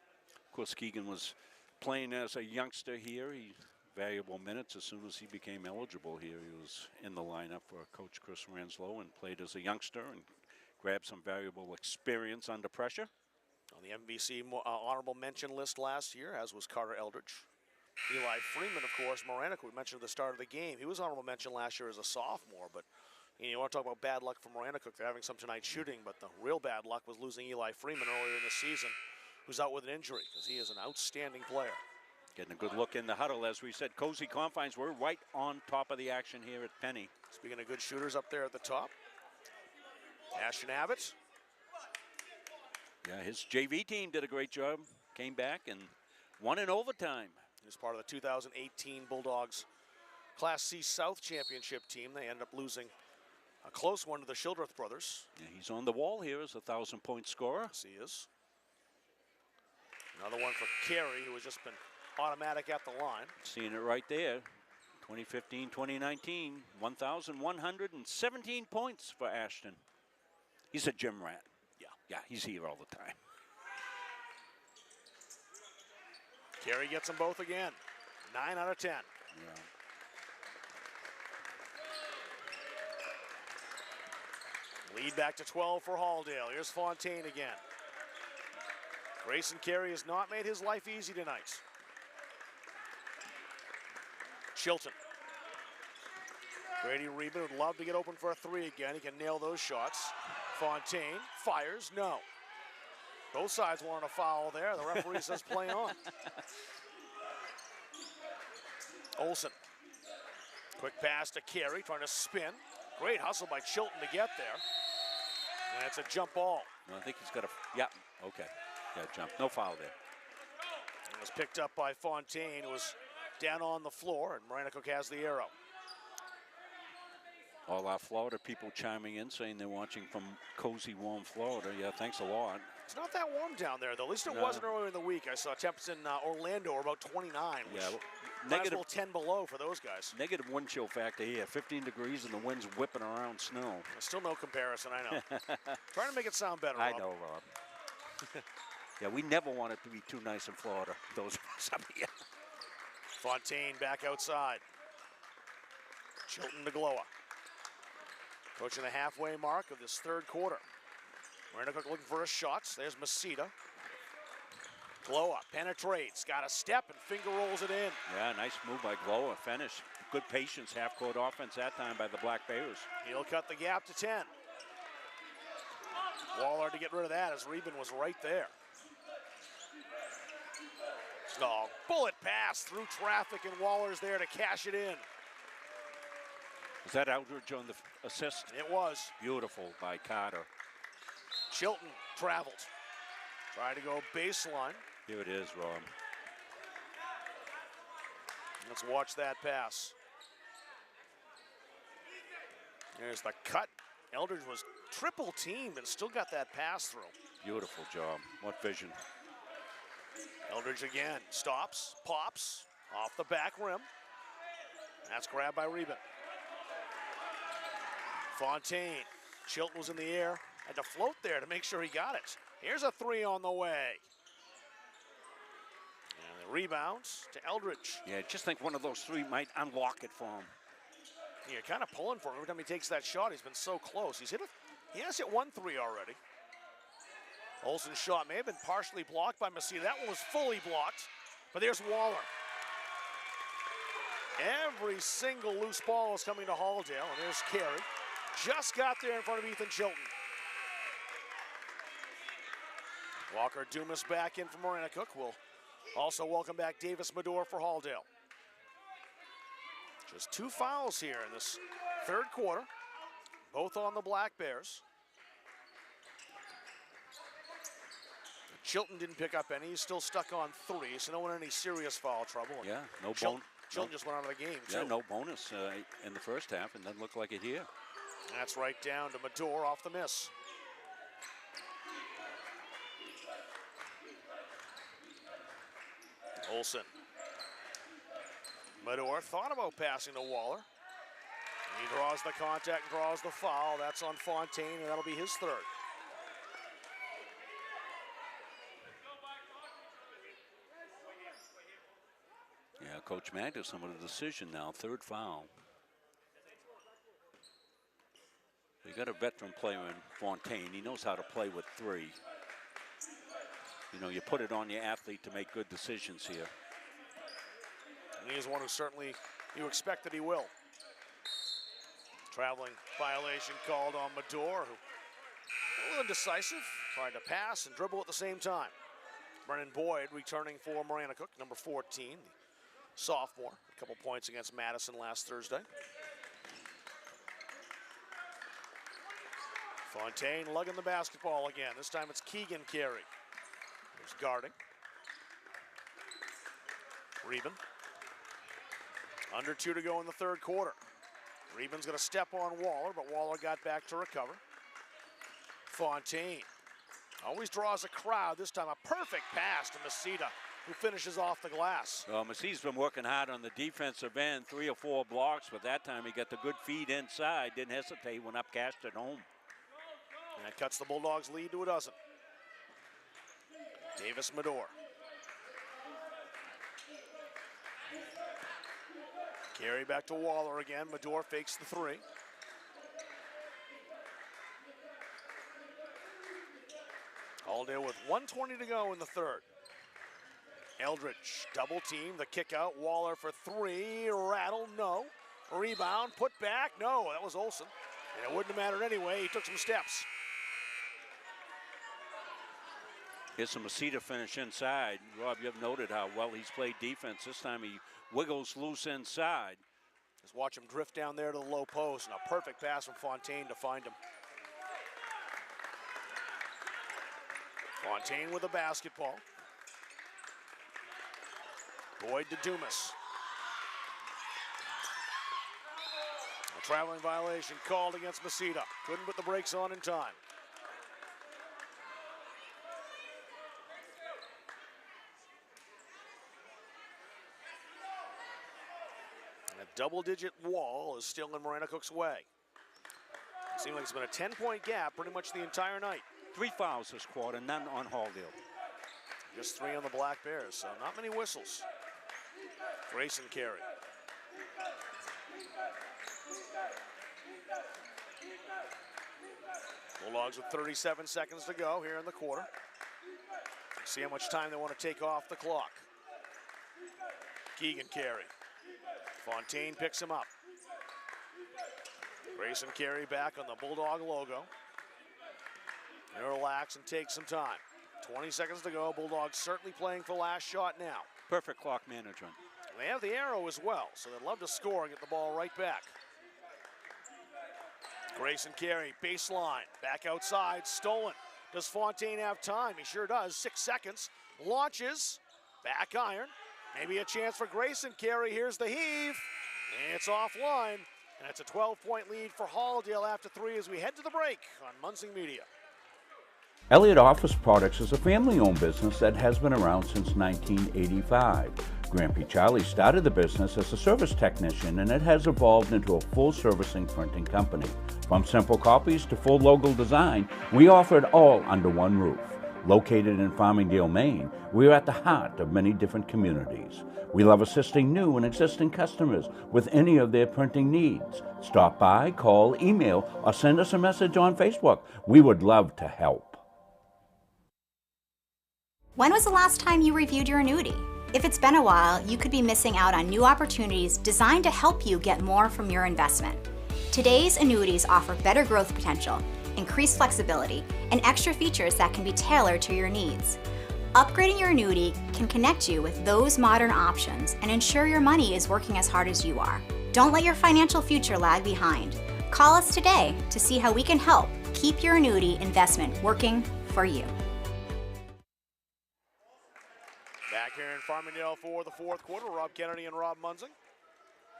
Of course, Keegan was playing as a youngster here. He valuable minutes as soon as he became eligible here. He was in the lineup for Coach Chris Ranslow and played as a youngster and grabbed some valuable experience under pressure. On the MVC honorable mention list last year, as was Carter Eldridge. Eli Freeman, of course, Maranacook, we mentioned at the start of the game. He was honorable mention last year as a sophomore, but you want to talk about bad luck for Maranacook. They're having some tonight shooting, but the real bad luck was losing Eli Freeman earlier in the season, who's out with an injury, because he is an outstanding player. Getting a good look in the huddle. As we said, cozy confines. We're right on top of the action here at Penny. Speaking of good shooters up there at the top, Ashton Abbott. Yeah, his JV team did a great job. Came back and won in overtime. He was part of the 2018 Bulldogs Class C South Championship team. They ended up losing a close one to the Shildreth brothers. Yeah, he's on the wall here as a 1,000-point scorer. Yes, he is. Another one for Carey, who has just been automatic at the line. Seeing it right there. 2015-2019, 1,117 points for Ashton. He's a gym rat. Yeah, he's here all the time. Carey gets them both again. 9 out of 10. Yeah. Lead back to 12 for Halldale. Here's Fontaine again. Grayson Carey has not made his life easy tonight. Chilton. Grady Reba would love to get open for a 3 again. He can nail those shots. Fontaine fires, no. Both sides want a foul there. The referee says play on. Olsen. Quick pass to Carey, trying to spin. Great hustle by Chilton to get there. And it's a jump ball. No, I think he's got a, yeah, okay. Yeah, jump, no foul there. It was picked up by Fontaine, who was down on the floor, and Maranacook has the arrow. All our Florida people chiming in saying they're watching from cozy, warm Florida. Yeah, thanks a lot. It's not that warm down there, though. At least it wasn't earlier in the week. I saw temps in Orlando are about 29, which negative 10 below for those guys. Negative wind chill factor here, 15 degrees, and the wind's whipping around snow. Still no comparison, I know. Trying to make it sound better, Rob. I know, Rob. Yeah, we never want it to be too nice in Florida, those of us up here. Fontaine back outside. Chilton to Gloa. Approaching the halfway mark of this third quarter. Maranacook looking for his shots. There's Masita. Gloa penetrates, got a step and finger rolls it in. Yeah, nice move by Gloa. Finish. Good patience, half-court offense that time by the Black Bears. He'll cut the gap to 10. Waller to get rid of that as Reben was right there. Oh, bullet pass through traffic, and Waller's there to cash it in. Was that Eldridge on the assist? It was. Beautiful by Carter. Chilton traveled. Trying to go baseline. Here it is, Rob. Let's watch that pass. There's the cut. Eldridge was triple teamed and still got that pass through. Beautiful job. What vision. Eldridge again. Stops, pops, off the back rim. That's grabbed by Reben. Fontaine. Chilton was in the air. Had to float there to make sure he got it. Here's a three on the way. And the rebounds to Eldridge. Yeah, just think one of those three might unlock it for him. You're kind of pulling for him every time he takes that shot. He's been so close. He has hit 1 3 already. Olsen's shot may have been partially blocked by Masita. That one was fully blocked. But there's Waller. Every single loose ball is coming to Halldale. And there's Carey. Just got there in front of Ethan Chilton. Walker Dumas back in for Maranacook. We'll also welcome back Davis Medor for Halldale. Just 2 fouls here in this third quarter, both on the Black Bears. Chilton didn't pick up any. He's still stuck on 3, so no one in any serious foul trouble. Yeah, no Chilton bonus. just went out of the game, too. Yeah, no bonus in the first half, and doesn't look like it here. That's right down to Medor off the miss. Olsen. Medor thought about passing to Waller. He draws the contact and draws the foul. That's on Fontaine, and that'll be his third. Yeah, Coach Magnuson with a decision now, third foul. You got a veteran player in Fontaine. He knows how to play with 3. You know, you put it on your athlete to make good decisions here. And he is one who certainly you expect that he will. Traveling violation called on Medor, who a little indecisive, trying to pass and dribble at the same time. Brennan Boyd returning for Maranacook, number 14, the sophomore. A couple points against Madison last Thursday. Fontaine lugging the basketball again. This time it's Keegan Carey. There's guarding. Reben. Under 2 to go in the third quarter. Reben's going to step on Waller, but Waller got back to recover. Fontaine always draws a crowd. This time a perfect pass to Masita, who finishes off the glass. Well, Masita's been working hard on the defensive end, 3 or 4 blocks, but that time he got the good feed inside, didn't hesitate, went up, cashed it home. And that cuts the Bulldogs' lead to a dozen. Davis Medor. Carey back to Waller again. Medor fakes the 3. Halldale with 1:20 to go in the third. Eldridge double team, the kick out. Waller for 3. Rattle, no. Rebound, put back, no. That was Olsen. And it wouldn't have mattered anyway. He took some steps. Here's some Masita finish inside. Rob, you've noted how well he's played defense. This time he wiggles loose inside. Just watch him drift down there to the low post, and a perfect pass from Fontaine to find him. Fontaine with the basketball. Boyd to Dumas. Traveling violation called against Masita. Couldn't put the brakes on in time. A double-digit wall is still in Maranacook's way. Seems like it's been a 10-point gap pretty much the entire night. 3 fouls this quarter, none on Halldale. Just 3 on the Black Bears, so not many whistles. Grayson Carey. Bulldogs with 37 seconds to go here in the quarter. See how much time they want to take off the clock. Keegan Carey. Fontaine picks him up. Grayson Carey back on the Bulldog logo. He'll relax and take some time. 20 seconds to go. Bulldogs certainly playing for last shot now. Perfect clock management. They have the arrow as well, so they'd love to score and get the ball right back. Grayson Carey, baseline, back outside, stolen. Does Fontaine have time? He sure does. 6 seconds. Launches, back iron. Maybe a chance for Grayson Carey. Here's the heave. It's offline. And it's a 12-point lead for Halldale after 3 as we head to the break on Munsing Media. Elliott Office Products is a family-owned business that has been around since 1985. Grandpa Charlie started the business as a service technician, and it has evolved into a full-servicing printing company. From simple copies to full logo design, we offer it all under one roof. Located in Farmingdale, Maine, we are at the heart of many different communities. We love assisting new and existing customers with any of their printing needs. Stop by, call, email, or send us a message on Facebook. We would love to help. When was the last time you reviewed your annuity? If it's been a while, you could be missing out on new opportunities designed to help you get more from your investment. Today's annuities offer better growth potential, increased flexibility, and extra features that can be tailored to your needs. Upgrading your annuity can connect you with those modern options and ensure your money is working as hard as you are. Don't let your financial future lag behind. Call us today to see how we can help keep your annuity investment working for you. Back here in Farmingdale for the 4th quarter, Rob Kennedy and Rob Munsing.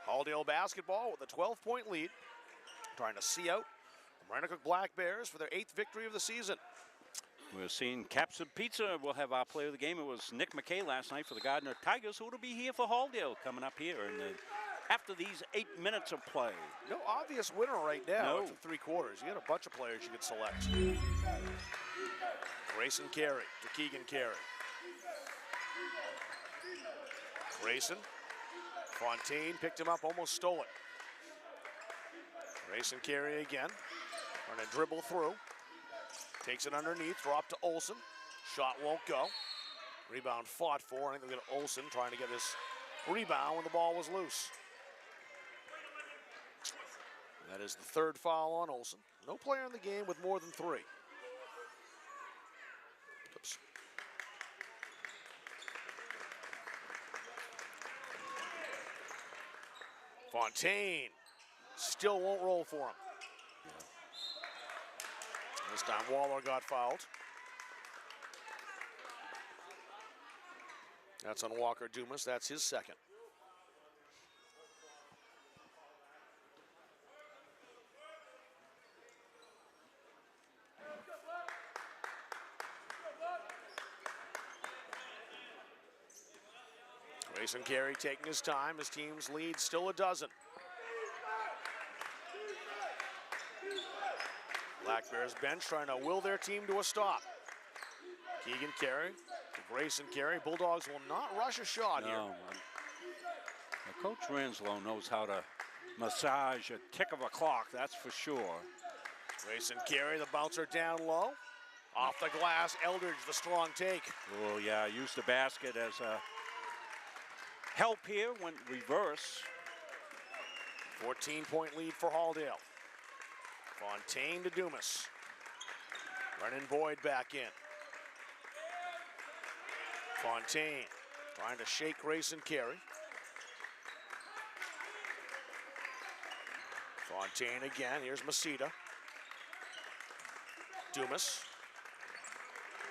Halldale basketball with a 12-point lead, trying to see out the Maranacook Black Bears for their 8th victory of the season. We're seeing Caps of Pizza. We'll have our player of the game. It was Nick McKay last night for the Gardner Tigers, who will be here for Halldale coming up here. And after these 8 minutes of play. No obvious winner right now No. after 3 quarters. You got a bunch of players you could select. Grayson Carey to Keegan Carey. Grayson. Fontaine picked him up, almost stole it. Grayson Carey again. Trying to dribble through. Takes it underneath, drop to Olsen. Shot won't go. Rebound fought for. I think they'll get Olsen trying to get his rebound when the ball was loose. That is the 3rd foul on Olsen. No player in the game with more than 3. Oops. Fontaine still won't roll for him. This time Waller got fouled. That's on Walker Dumas. That's his 2nd. Grayson Carey taking his time. His team's lead still a dozen. Black Bears bench trying to will their team to a stop. Keegan Carey to Grayson Carey. Bulldogs will not rush a shot here. Coach Ranslow knows how to massage a tick of a clock, that's for sure. Grayson Carey, the bouncer down low. Off the glass, Eldridge, the strong take. Oh yeah, used the basket as a help here, went reverse. 14-point lead for Halldale. Fontaine to Dumas. Brennan Boyd back in. Fontaine trying to shake Grayson Carey. Fontaine again, here's Masita. Dumas.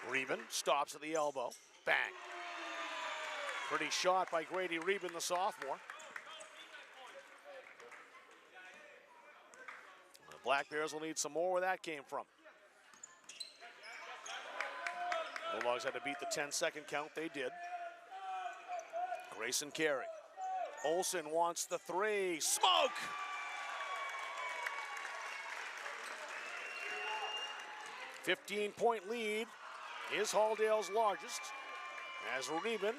Reben stops at the elbow. Bang. Pretty shot by Grady Reben, the sophomore. Black Bears will need some more where that came from. Bulldogs had to beat the 10-second count. They did. Grayson Carey. Olsen wants the three. Smoke! A 15-point lead is Halldale's largest. As Reben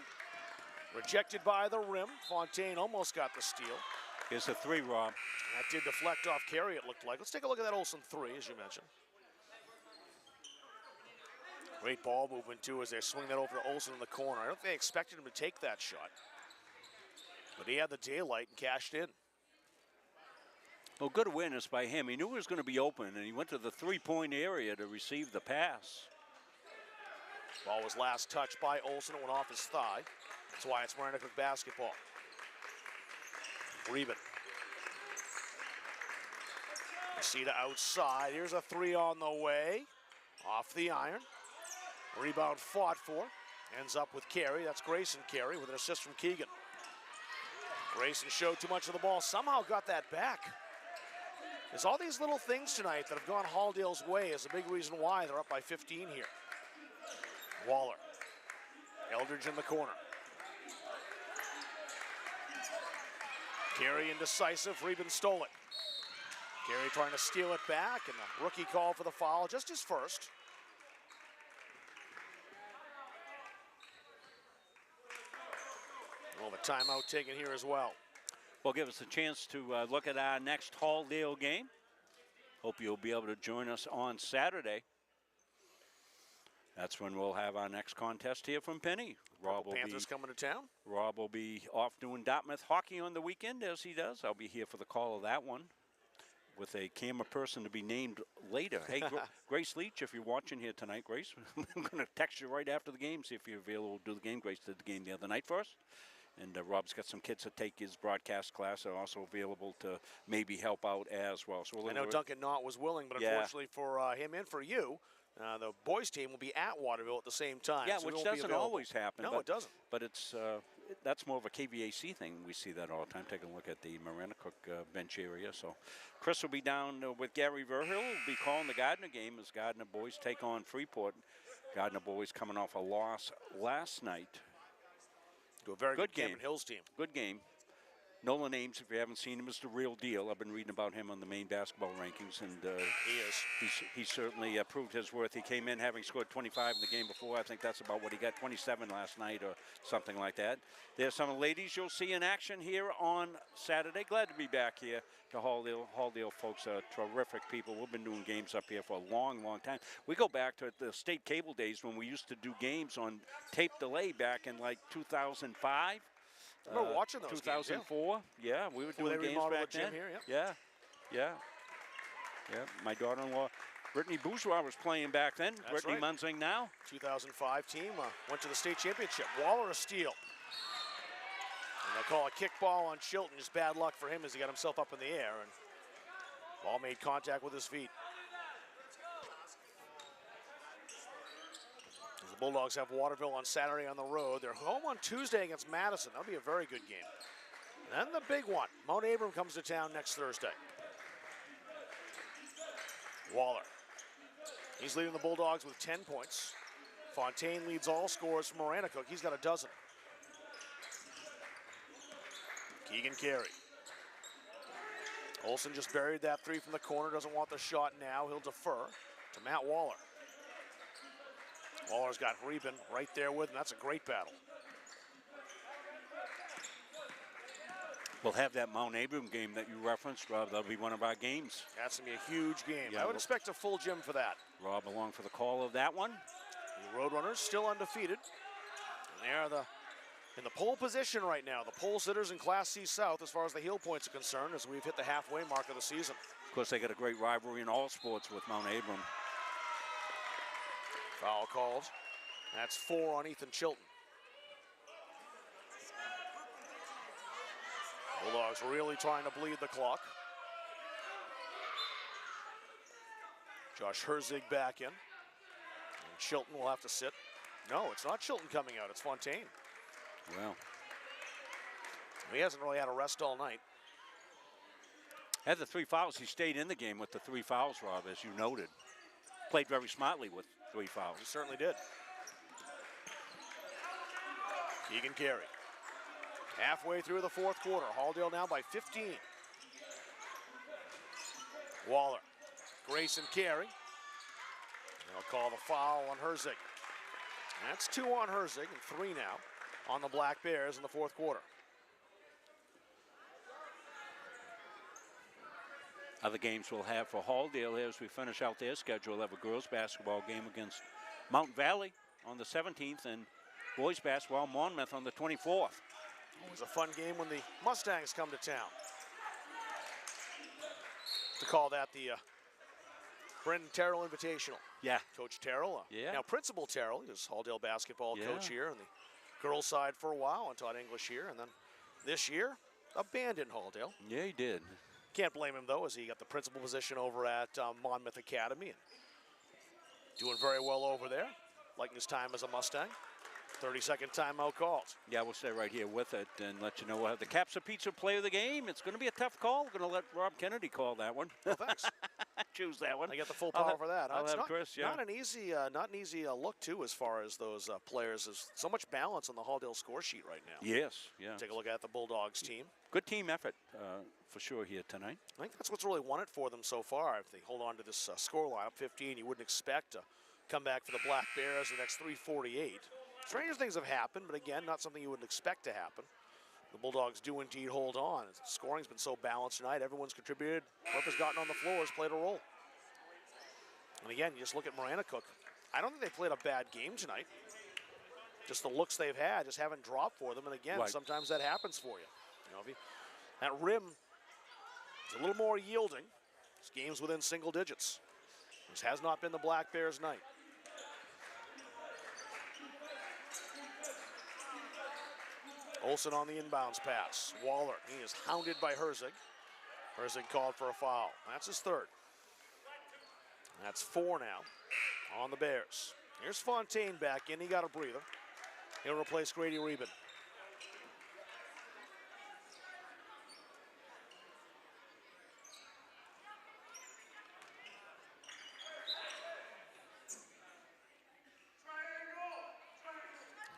rejected by the rim. Fontaine almost got the steal. Here's a three, Rob. That did deflect off Carey, it looked like. Let's take a look at that Olsen three, as you mentioned. Great ball movement, too, as they swing that over to Olsen in the corner. I don't think they expected him to take that shot. But he had the daylight and cashed in. Well, good awareness by him. He knew he was going to be open, and he went to the three-point area to receive the pass. Ball was last touched by Olsen. It went off his thigh. That's why it's Maranacook basketball. Reben. Casita outside. Here's a three on the way. Off the iron. Rebound fought for. Ends up with Carey. That's Grayson Carey with an assist from Keegan. Grayson showed too much of the ball. Somehow got that back. There's all these little things tonight that have gone Halldale's way is a big reason why they're up by 15 here. Waller. Eldridge in the corner. Carey indecisive. Reben stole it. Carey trying to steal it back, and the rookie call for the foul, just his first. Well, the timeout taken here as well. Will give us a chance to look at our next Halldale game. Hope you'll be able to join us on Saturday. That's when we'll have our next contest here from Penny. Panthers coming to town. Rob will be off doing Dartmouth hockey on the weekend, as he does. I'll be here for the call of that one with a camera person to be named later. Hey, Grace Leach, if you're watching here tonight, Grace, I'm going to text you right after the game, see if you're available to do the game. Grace did the game the other night for us. And Rob's got some kids that take his broadcast class are also available to maybe help out as well. So I know Duncan Knott was willing, but unfortunately for him and for you, the boys team will be at Waterville at the same time. Yeah, so which doesn't always happen. No, it doesn't. But it's that's more of a KVAC thing. We see that all the time. Take a look at the Maranacook bench area. So Chris will be down with Gary Verhill. Will be calling the Gardner game as Gardner boys take on Freeport. Gardner boys coming off a loss last night. To a very good Cameron Hills team. Good game. Nolan Ames, if you haven't seen him, is the real deal. I've been reading about him on the main basketball rankings, and he certainly proved his worth. He came in having scored 25 in the game before. I think that's about what he got, 27 last night or something like that. There's some of the ladies you'll see in action here on Saturday. Glad to be back here to Halldale. Halldale folks are terrific people. We've been doing games up here for a long, long time. We go back to the state cable days when we used to do games on tape delay back in like 2005. I remember watching those 2004, games, yeah, we were doing games back then. Here, yeah. My daughter-in-law, Brittany Bourgeois, was playing back then. That's Brittany Munzing now. 2005 team went to the state championship. Waller a steal. And they'll call a kickball on Chilton. Just bad luck for him as he got himself up in the air. And ball made contact with his feet. The Bulldogs have Waterville on Saturday on the road. They're home on Tuesday against Madison. That'll be a very good game. And then the big one. Mount Abram comes to town next Thursday. Waller. He's leading the Bulldogs with 10 points. Fontaine leads all scorers from Maranacook. He's got a dozen. Keegan Carey. Olsen just buried that three from the corner. Doesn't want the shot now. He'll defer to Matt Waller. Waller's got Reben right there with him. That's a great battle. We'll have that Mount Abram game that you referenced, Rob. That'll be one of our games. That's going to be a huge game. Yeah, I would expect a full gym for that. Rob along for the call of that one. The Roadrunners still undefeated. And they are in the pole position right now. The pole sitters in Class C South as far as the heel points are concerned as we've hit the halfway mark of the season. Of course, they got a great rivalry in all sports with Mount Abram. Foul called. That's 4 on Ethan Chilton. Bulldogs really trying to bleed the clock. Josh Herzig back in. And Chilton will have to sit. No, it's not Chilton coming out. It's Fontaine. Well, he hasn't really had a rest all night. Had the 3 fouls. He stayed in the game with the 3 fouls, Rob, as you noted. Played very smartly with 3 fouls. He certainly did. Keegan Carey. Halfway through the fourth quarter. Halldale now by 15. Waller. Grayson Carey. They'll call the foul on Herzig. That's 2 on Herzig and 3 now on the Black Bears in the fourth quarter. Other games we'll have for Halldale here as we finish out their schedule. We'll have a girls basketball game against Mountain Valley on the 17th and boys basketball Monmouth on the 24th. Always a fun game when the Mustangs come to town. To call that the Brendan Terrell Invitational. Yeah. Coach Terrell. Yeah. Now Principal Terrell, he was Halldale basketball coach here on the girls side for a while and taught English here. And then this year, abandoned Halldale. Yeah, he did. Can't blame him, though, as he got the principal position over at Monmouth Academy. And doing very well over there, liking his time as a Mustang. 30-second timeout called. Yeah, we'll stay right here with it and let you know we'll have the Capsa Pizza play of the game. It's going to be a tough call. We're going to let Rob Kennedy call that one. Oh, thanks. Choose that one. I get the full power for that. I'll It's have not, Chris, yeah. not an easy look, too, as far as those players. There's so much balance on the Halldale score sheet right now. Yes, yeah. Take a look at the Bulldogs team. Good team effort for sure here tonight. I think that's what's really won it for them so far. If they hold on to this score line up 15, you wouldn't expect to come back for the Black Bears the next 3:48. Stranger things have happened, but again, not something you wouldn't expect to happen. The Bulldogs do indeed hold on. Scoring's been so balanced tonight. Everyone's contributed. Whoever's gotten on the floor has played a role. And again, you just look at Maranacook. I don't think they played a bad game tonight. Just the looks they've had just haven't dropped for them. And again, sometimes that happens for you. If that rim is a little more yielding. This game's within single digits. This has not been the Black Bears' night. Olsen on the inbounds pass. Waller, he is hounded by Herzig. Herzig called for a foul. That's his third. That's 4 now on the Bears. Here's Fontaine back in. He got a breather. He'll replace Grady Reben.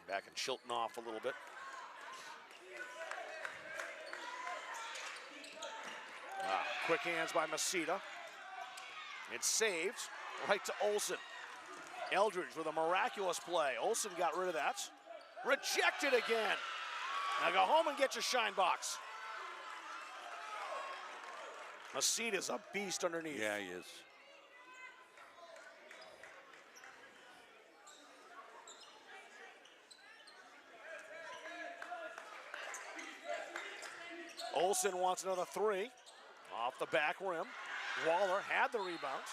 Back and Chilton off a little bit. Quick hands by Masita. It's saved right to Olsen. Eldridge with a miraculous play. Olsen got rid of that. Rejected again. Now go home and get your shine box. Masita's a beast underneath. Yeah, he is. Olsen wants another 3. Off the back rim. Waller had the rebounds.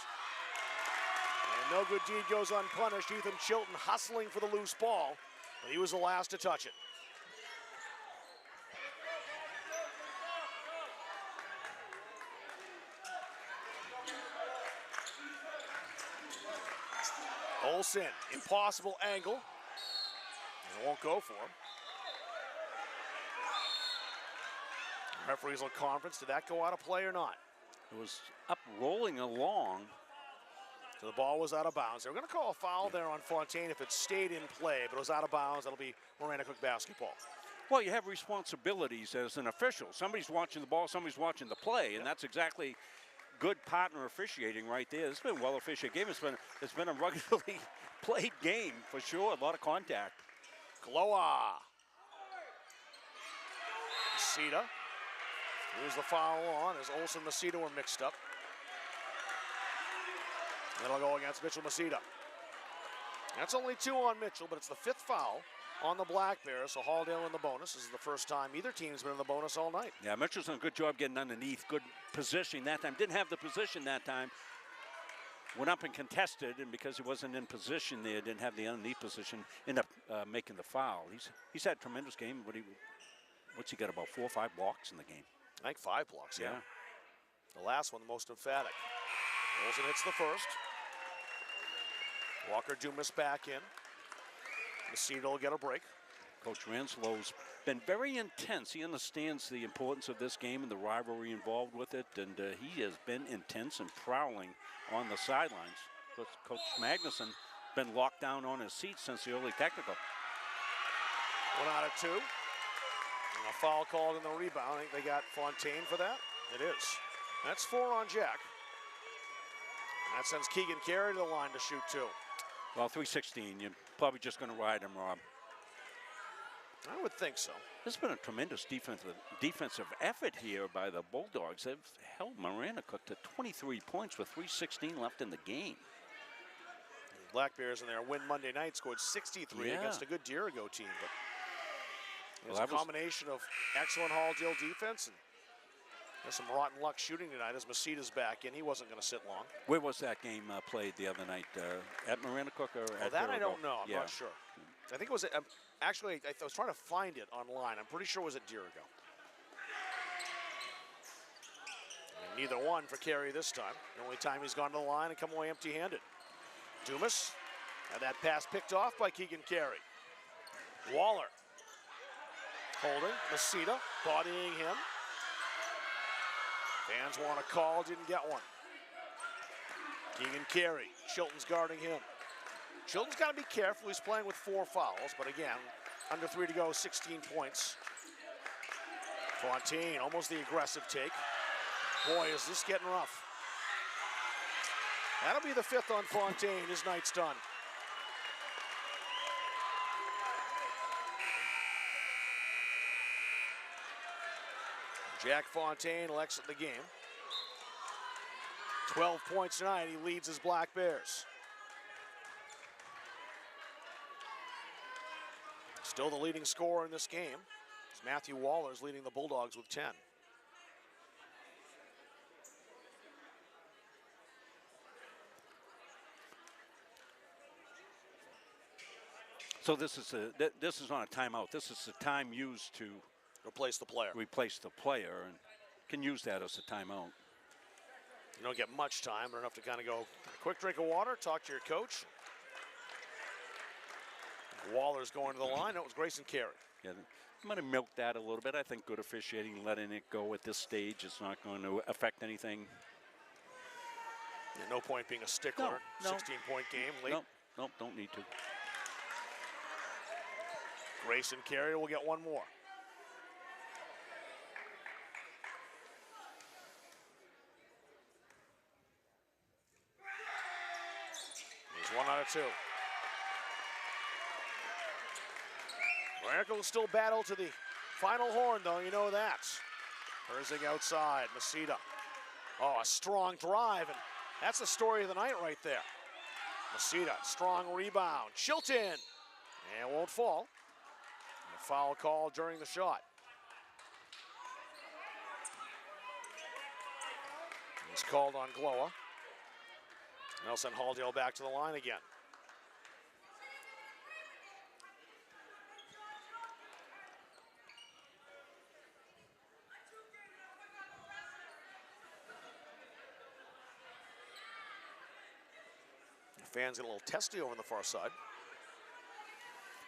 And no good deed goes unpunished. Ethan Chilton hustling for the loose ball, but he was the last to touch it. Olsen, impossible angle. And it won't go for him. Referees on conference, did that go out of play or not? It was up rolling along. So the ball was out of bounds. They were going to call a foul there on Fontaine if it stayed in play, but it was out of bounds. That'll be Maranacook basketball. Well, you have responsibilities as an official. Somebody's watching the ball, somebody's watching the play, and that's exactly good partner officiating right there. It's been a well-officiated game. It's been a ruggedly played game for sure. A lot of contact. Gloa. Masita. Here's the foul on as Olsen and Masita were mixed up. That'll go against Mitchell Masita. That's only 2 on Mitchell, but it's the 5th foul on the Black Bears, so Halldale in the bonus. This is the first time either team's been in the bonus all night. Yeah, Mitchell's done a good job getting underneath. Good positioning that time. Didn't have the position that time. Went up and contested, and because he wasn't in position there, didn't have the underneath position, ended up making the foul. He's had a tremendous game, but what's he got, about 4 or 5 blocks in the game? I think 5 blocks, yeah. The last one, the most emphatic. Olsen hits the first. Walker Dumas back in. Masita will get a break. Coach Renslow's been very intense. He understands the importance of this game and the rivalry involved with it, and he has been intense and prowling on the sidelines. Coach Magnuson been locked down on his seat since the early technical. 1 out of 2. And a foul called in the rebound. I think they got Fontaine for that. It is. That's 4 on Jack. That sends Keegan Carey to the line to shoot 2. Well, 316, you're probably just going to ride him, Rob. I would think so. There's been a tremendous defensive effort here by the Bulldogs. They've held Maranacook to 23 points with 3:16 left in the game. The Black Bears in their win Monday night scored 63 against a good Dirigo team. But it's a combination of excellent Halldale defense and some rotten luck shooting tonight as Maceda's back in. He wasn't going to sit long. Where was that game played the other night? At Maranacook or at that Dirigo? I don't know. I'm not sure. I think it was at, actually, I was trying to find it online. I'm pretty sure it was at Dirigo. And neither one for Carey this time. The only time he's gone to the line and come away empty-handed. Dumas had that pass picked off by Keegan Carey. Waller holding. Maceda bodying him. Fans want a call, didn't get one. Keegan Carey, Chilton's guarding him. Chilton's got to be careful, he's playing with 4 fouls, but again, under 3 to go, 16 points. Fontaine, almost the aggressive take. Boy, is this getting rough. That'll be the 5th on Fontaine, his night's done. Jack Fontaine will exit the game. 12 points tonight, he leads his Black Bears. Still the leading scorer in this game. As Matthew Waller's leading the Bulldogs with 10. So this is not a timeout. This is the time used to replace the player. And can use that as a timeout. You don't get much time, but enough to kind of go a quick drink of water, talk to your coach. Waller's going to the line. That was Grayson Carey. Yeah, might have milked that a little bit. I think good officiating, letting it go at this stage, is not going to affect anything. Yeah, no point being a stickler. 16-point game late. Nope, don't need to. Grayson Carey will get one more. He's 1 out of 2. Maranacook will still battle to the final horn, though, you know that. Herzig outside, Maceda. Oh, a strong drive, and that's the story of the night right there. Maceda, strong rebound. Chilton, and won't fall. A foul call during the shot. He's called on Gloa. They'll send Halldale back to the line again. Fans get a little testy over on the far side.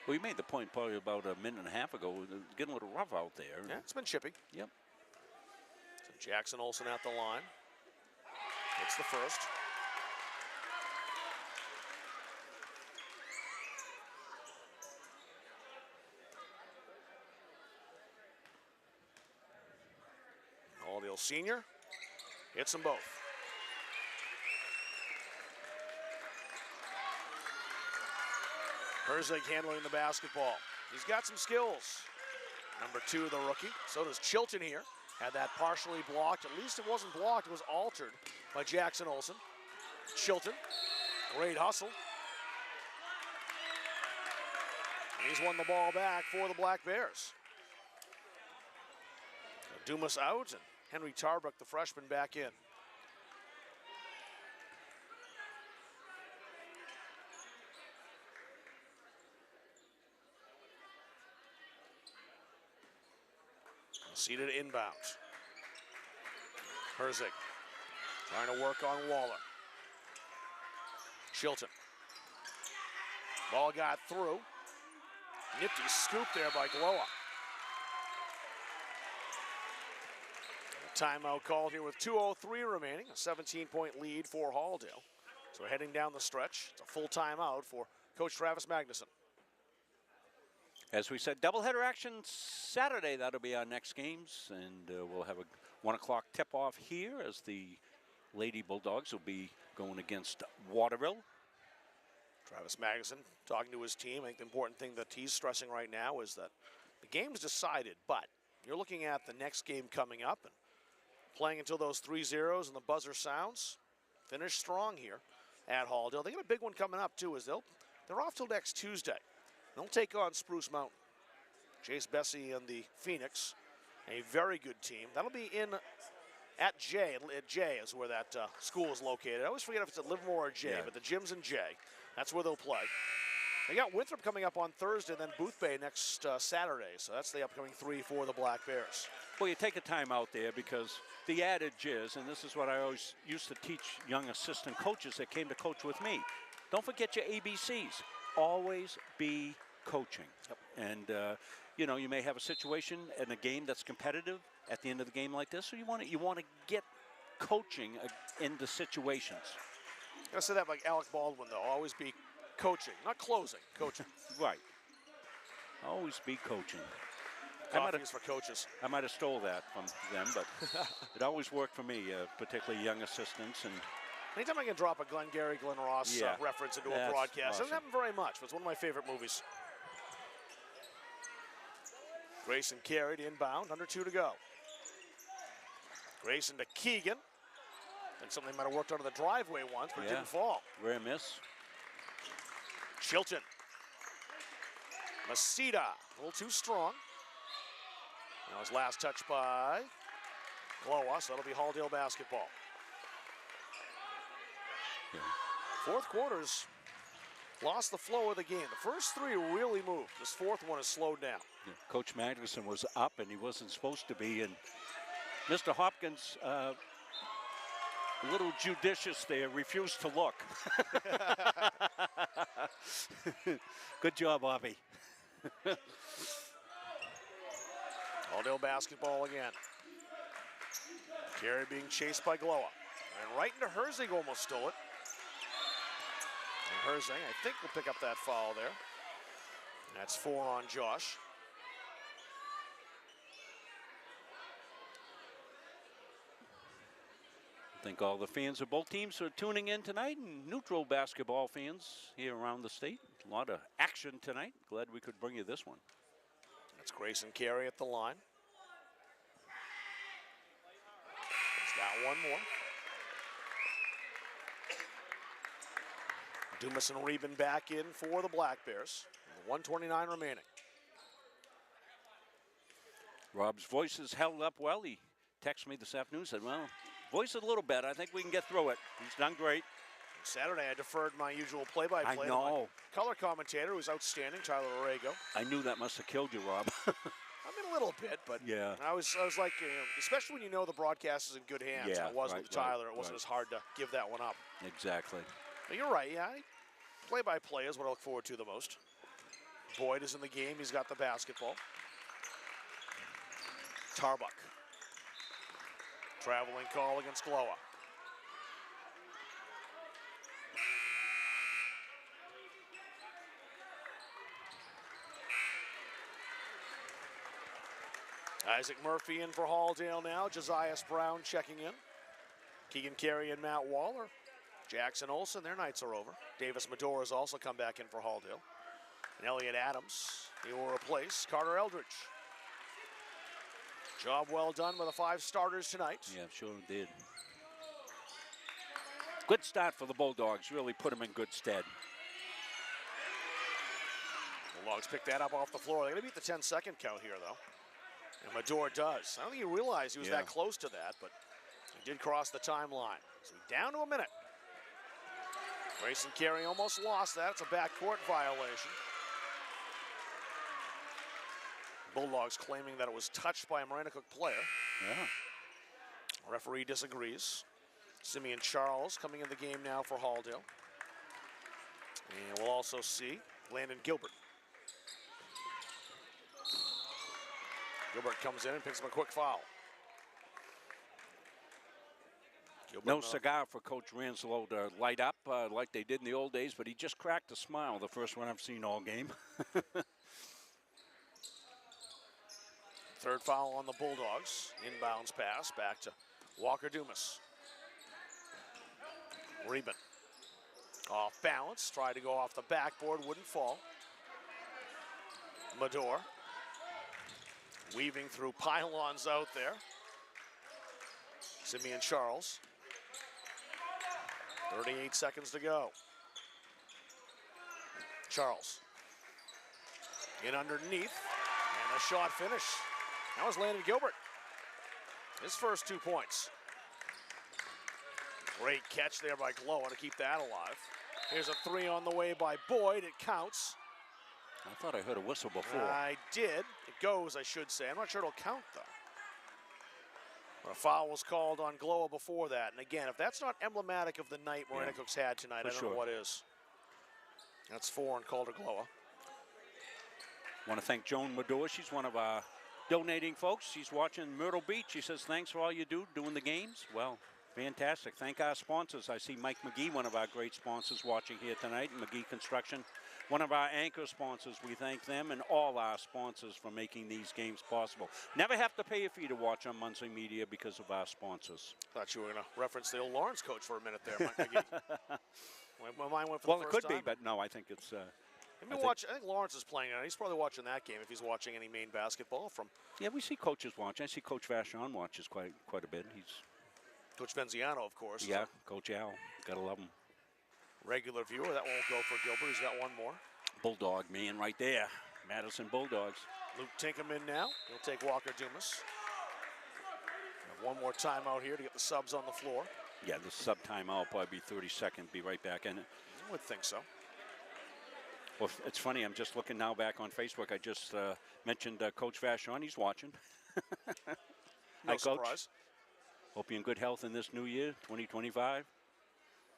Well, you made the point probably about a minute and a half ago. Getting a little rough out there. Yeah, it's been chippy. Yep. So Jackson Olsen at the line. It's the first. Halldale Sr. hits them both. Herzig handling the basketball. He's got some skills. Number 2, the rookie. So does Chilton here. Had that partially blocked. At least it wasn't blocked. It was altered by Jackson Olsen. Chilton, great hustle. And he's won the ball back for the Black Bears. Dumas out, and Henry Tarbrook, the freshman, back in. Seated inbound. Herzig trying to work on Waller. Chilton. Ball got through. Nifty scoop there by Gloa. Timeout called here with 2:03 remaining, a 17-point lead for Halldale. So we're heading down the stretch. It's a full timeout for Coach Travis Magnuson. As we said, doubleheader action Saturday. That'll be our next games, and we'll have a 1 o'clock tip-off here as the Lady Bulldogs will be going against Waterville. Travis Magnuson talking to his team. I think the important thing that he's stressing right now is that the game's decided, but you're looking at the next game coming up and playing until those 3 zeros and the buzzer sounds. Finish strong here at Halldale. They got a big one coming up too, as they're off till next Tuesday. They'll take on Spruce Mountain. Chase Bessie and the Phoenix, a very good team. That'll be in at J. At J is where that school is located. I always forget if it's at Livermore or J, but the gym's in J. That's where they'll play. They got Winthrop coming up on Thursday, then Boothbay next Saturday. So that's the upcoming 3 for the Black Bears. Well, you take a time out there because the adage is, and this is what I always used to teach young assistant coaches that came to coach with me, don't forget your ABCs. Always be coaching. And, you know, you may have a situation in a game that's competitive at the end of the game like this, so you want to get coaching into situations. I'm going to say that like Alec Baldwin, though. Always be coaching, not closing, coaching. Right. Always be coaching. Coffee is for coaches. I might have stole that from them, but it always worked for me, particularly young assistants. And anytime I can drop a Glengarry Glen Ross reference into a broadcast, awesome. Doesn't happen very much, but it's one of my favorite movies. Grayson carried inbound, under 2 to go. Grayson to Keegan. I think something might have worked out of the driveway once, but it didn't fall. Rare miss. Chilton. Masita, a little too strong. Now his last touch by Glowa, so that'll be Halldale basketball. Yeah. Fourth quarter's lost the flow of the game. The first 3 really moved. This fourth one has slowed down. Yeah. Coach Magnuson was up, and he wasn't supposed to be. And Mr. Hopkins, a little judicious there, refused to look. Good job, Bobby. Halldale basketball again. Carey being chased by Glowa. And right into Herzig, almost stole it. And Herzig, I think, will pick up that foul there. That's 4 on Josh. I think all the fans of both teams are tuning in tonight, and neutral basketball fans here around the state. A lot of action tonight. Glad we could bring you this one. That's Grayson Carey at the line. He's got one more. Dumas and Reben back in for the Black Bears. 1:29 remaining. Rob's voice is held up well. He texted me this afternoon, said, well, voice is a little better. I think we can get through it. He's done great. Saturday, I deferred my usual play-by-play. I know. To my color commentator, who's outstanding, Tyler Orego. I knew that must have killed you, Rob. I mean, a little bit, but yeah. I was like, you know, especially when you know the broadcast is in good hands. Yeah, it was with Tyler. It wasn't as hard to give that one up. Exactly. But you're right, yeah. Play-by-play is what I look forward to the most. Boyd is in the game. He's got the basketball. Tarbuck. Traveling call against Glowa. Isaac Murphy in for Halldale now. Josias Brown checking in. Keegan Carey and Matt Waller. Jackson Olsen, their nights are over. Davis Medora has also come back in for Halldale. And Elliot Adams, he will replace Carter Eldridge. Job well done by the 5 starters tonight. Yeah, sure did. Good start for the Bulldogs. Really put them in good stead. Bulldogs pick that up off the floor. They're going to beat the 10-second count here, though. And Medora does. I don't think he realized he was that close to that, but he did cross the timeline. So down to a minute. Grayson Carey almost lost that. It's a backcourt violation. Bulldogs claiming that it was touched by a Maranacook player. Yeah. Referee disagrees. Simeon Charles coming in the game now for Halldale. And we'll also see Landon Gilbert. Gilbert comes in and picks up a quick foul. No cigar for Coach Ranslow to light up like they did in the old days, but he just cracked a smile, the first one I've seen all game. Third foul on the Bulldogs. Inbounds pass back to Walker Dumas. Reben off balance, tried to go off the backboard, wouldn't fall. Mador weaving through pylons out there. Simeon Charles. 38 seconds to go. Charles in underneath, and a shot finish. That was Landon Gilbert. His first 2 points. Great catch there by Glowa to keep that alive. Here's a three on the way by Boyd. It counts. I thought I heard a whistle before. I did. It goes, I should say. I'm not sure it'll count, though. A foul was called on Glowa before that. And again, if that's not emblematic of the night Maranacook's had tonight, I don't know what is. That's 4 on Calder Glowa. Want to thank Joan Mador. She's one of our donating folks. She's watching Myrtle Beach. She says, thanks for all you do doing the games. Well, fantastic. Thank our sponsors. I see Mike McGee, one of our great sponsors, watching here tonight. McGee Construction, one of our anchor sponsors. We thank them and all our sponsors for making these games possible. Never have to pay a fee to watch on Muncie Media because of our sponsors. Thought you were going to reference the old Lawrence coach for a minute there, Mike McGee. My mind went for well, the it first could time. be, but no, I think it's... I think Lawrence is playing it. He's probably watching that game if he's watching any Maine basketball from. Yeah, we see coaches watch. I see Coach Vachon watches quite a bit. He's Coach Venziano, of course. Yeah, Coach Al. Gotta love him. Regular viewer. That won't go for Gilbert. He's got one more. Bulldog man right there. Madison Bulldogs. Luke Tinkham in now. He'll take Walker Dumas. One more timeout here to get the subs on the floor. Yeah, the sub timeout will probably be 30-second. Be right back in it. I would think so. Well, it's funny. I'm just looking now back on Facebook. I just mentioned Coach Vachon. He's watching. No Hi, Coach. surprise. Hope you're in good health in this new year, 2025.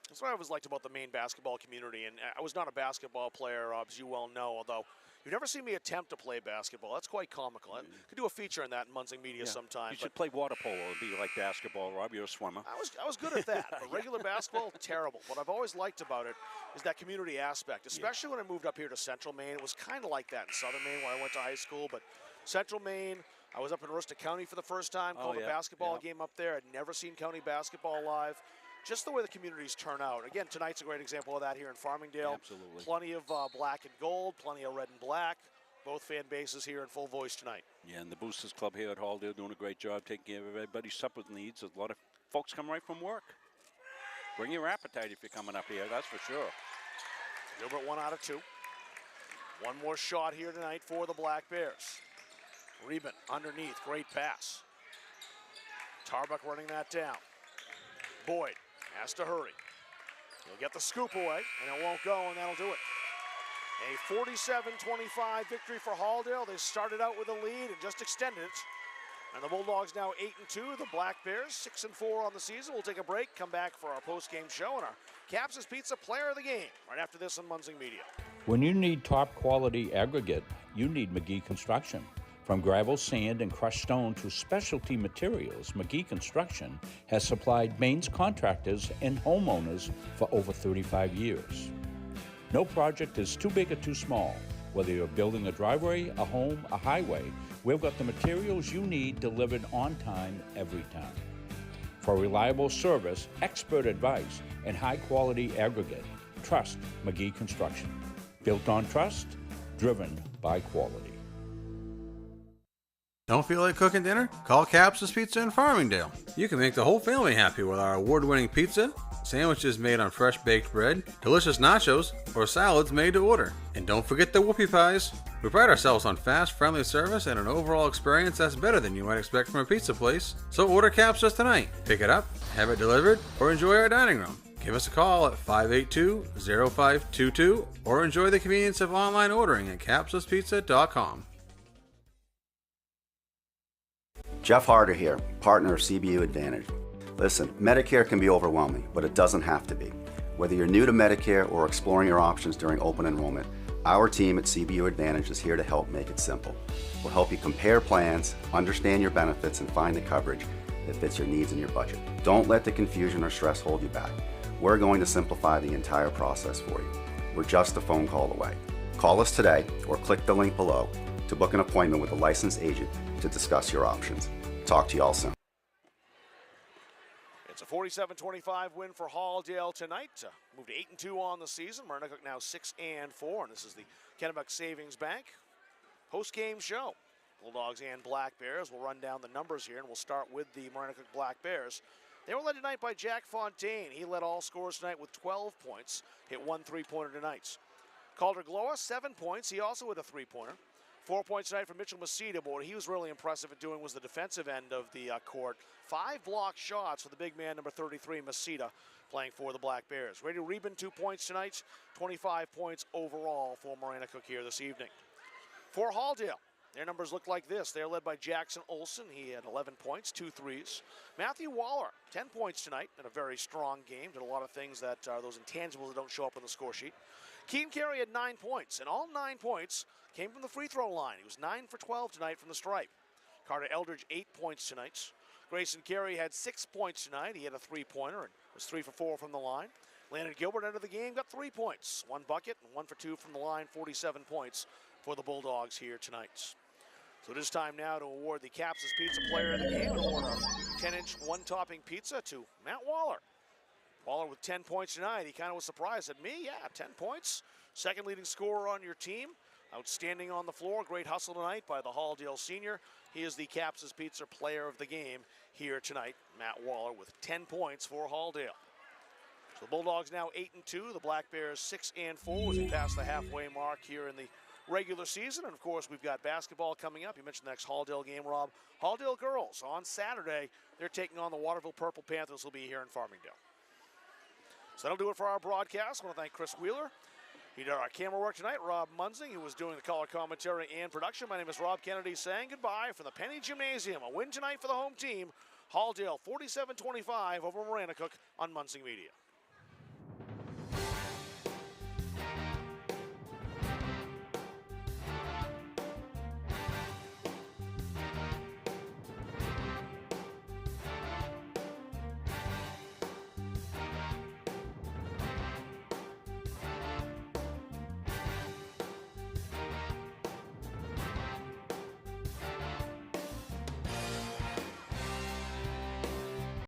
That's what I always liked about the Maine basketball community. And I was not a basketball player, as you well know, although you've never seen me attempt to play basketball. That's quite comical. I could do a feature on that in Muncie Media sometime. You should play water polo. It'd be like basketball, Rob. You're a swimmer. I was good at that. But regular basketball, terrible. What I've always liked about it is that community aspect, especially when I moved up here to Central Maine. It was kind of like that in Southern Maine where I went to high school. But Central Maine, I was up in Aroostook County for the first time, called a basketball game up there. I'd never seen county basketball live. Just the way the communities turn out. Again, tonight's a great example of that here in Farmingdale. Absolutely. Plenty of black and gold, plenty of red and black. Both fan bases here in full voice tonight. Yeah, and the Boosters Club here at Halldale doing a great job taking care of everybody's supper needs. A lot of folks come right from work. Bring your appetite if you're coming up here, that's for sure. Gilbert 1 out of 2. One more shot here tonight for the Black Bears. Reben underneath, great pass. Tarbuck running that down. Boyd has to hurry. He'll get the scoop away, and it won't go, and that'll do it. A 47-25 victory for Halldale. They started out with a lead and just extended it. And the Bulldogs now 8-2. The Black Bears 6-4 on the season. We'll take a break, come back for our post-game show and our Caps's Pizza Player of the Game right after this on Muncie Media. When you need top quality aggregate, you need McGee Construction. From gravel, sand, and crushed stone to specialty materials, McGee Construction has supplied Maine's contractors and homeowners for over 35 years. No project is too big or too small. Whether you're building a driveway, a home, a highway, we've got the materials you need delivered on time every time. For reliable service, expert advice, and high-quality aggregate, trust McGee Construction. Built on trust, driven by quality. Don't feel like cooking dinner? Call Caps's Pizza in Farmingdale. You can make the whole family happy with our award-winning pizza, sandwiches made on fresh baked bread, delicious nachos, or salads made to order. And don't forget the whoopie pies. We pride ourselves on fast, friendly service and an overall experience that's better than you might expect from a pizza place. So order Caps's tonight. Pick it up, have it delivered, or enjoy our dining room. Give us a call at 582-0522 or enjoy the convenience of online ordering at capsuspizza.com. Jeff Harder here, partner of CBU Advantage. Listen, Medicare can be overwhelming, but it doesn't have to be. Whether you're new to Medicare or exploring your options during open enrollment, our team at CBU Advantage is here to help make it simple. We'll help you compare plans, understand your benefits, and find the coverage that fits your needs and your budget. Don't let the confusion or stress hold you back. We're going to simplify the entire process for you. We're just a phone call away. Call us today or click the link below to book an appointment with a licensed agent to discuss your options. Talk to you all soon. It's a 47-25 win for Halldale tonight. Moved to 8-2 on the season. Maranacook now 6-4, and this is the Kennebec Savings Bank post-game show. Bulldogs and Black Bears. We'll run down the numbers here, and we'll start with the Maranacook Black Bears. They were led tonight by Jack Fontaine. He led all scorers tonight with 12 points. Hit one three-pointer tonight. Calder Gloa, 7 points. He also hit a three-pointer. 4 points tonight from Mitchell Masita, but what he was really impressive at doing was the defensive end of the court. 5 block shots for the big man, number 33, Masita, playing for the Black Bears. Radio Reben, 2 points tonight. 25 points overall for Maranacook here this evening. For Halldale, their numbers look like this. They're led by Jackson Olson. He had 11 points, 2 threes. Matthew Waller, 10 points tonight in a very strong game. Did a lot of things that are those intangibles that don't show up on the score sheet. Keaton Carey had 9 points, and all 9 points came from the free throw line. He was 9 for 12 tonight from the stripe. Carter Eldridge, 8 points tonight. Grayson Carey had 6 points tonight. He had a three-pointer and was 3 for 4 from the line. Landon Gilbert, end of the game, got 3 points. 1 bucket and 1 for 2 from the line, 47 points for the Bulldogs here tonight. So it is time now to award the Caps' Pizza Player of the Game and award a 10-inch one-topping pizza to Matt Waller. Waller with 10 points tonight. He kind of was surprised at me. Yeah, 10 points. Second leading scorer on your team. Outstanding on the floor. Great hustle tonight by the Halldale senior. He is the Caps' Pizza Player of the Game here tonight. Matt Waller with 10 points for Halldale. So the Bulldogs now 8-2. The Black Bears 6-4 as we pass the halfway mark here in the regular season. And of course, we've got basketball coming up. You mentioned the next Halldale game, Rob. Halldale girls on Saturday. They're taking on the Waterville Purple Panthers. Will be here in Farmingdale. So that'll do it for our broadcast. I want to thank Chris Wheeler. He did our camera work tonight. Rob Munzing, who was doing the color commentary and production. My name is Rob Kennedy saying goodbye from the Penny Gymnasium. A win tonight for the home team. Halldale 47-25 over Maranacook on Munzing Media.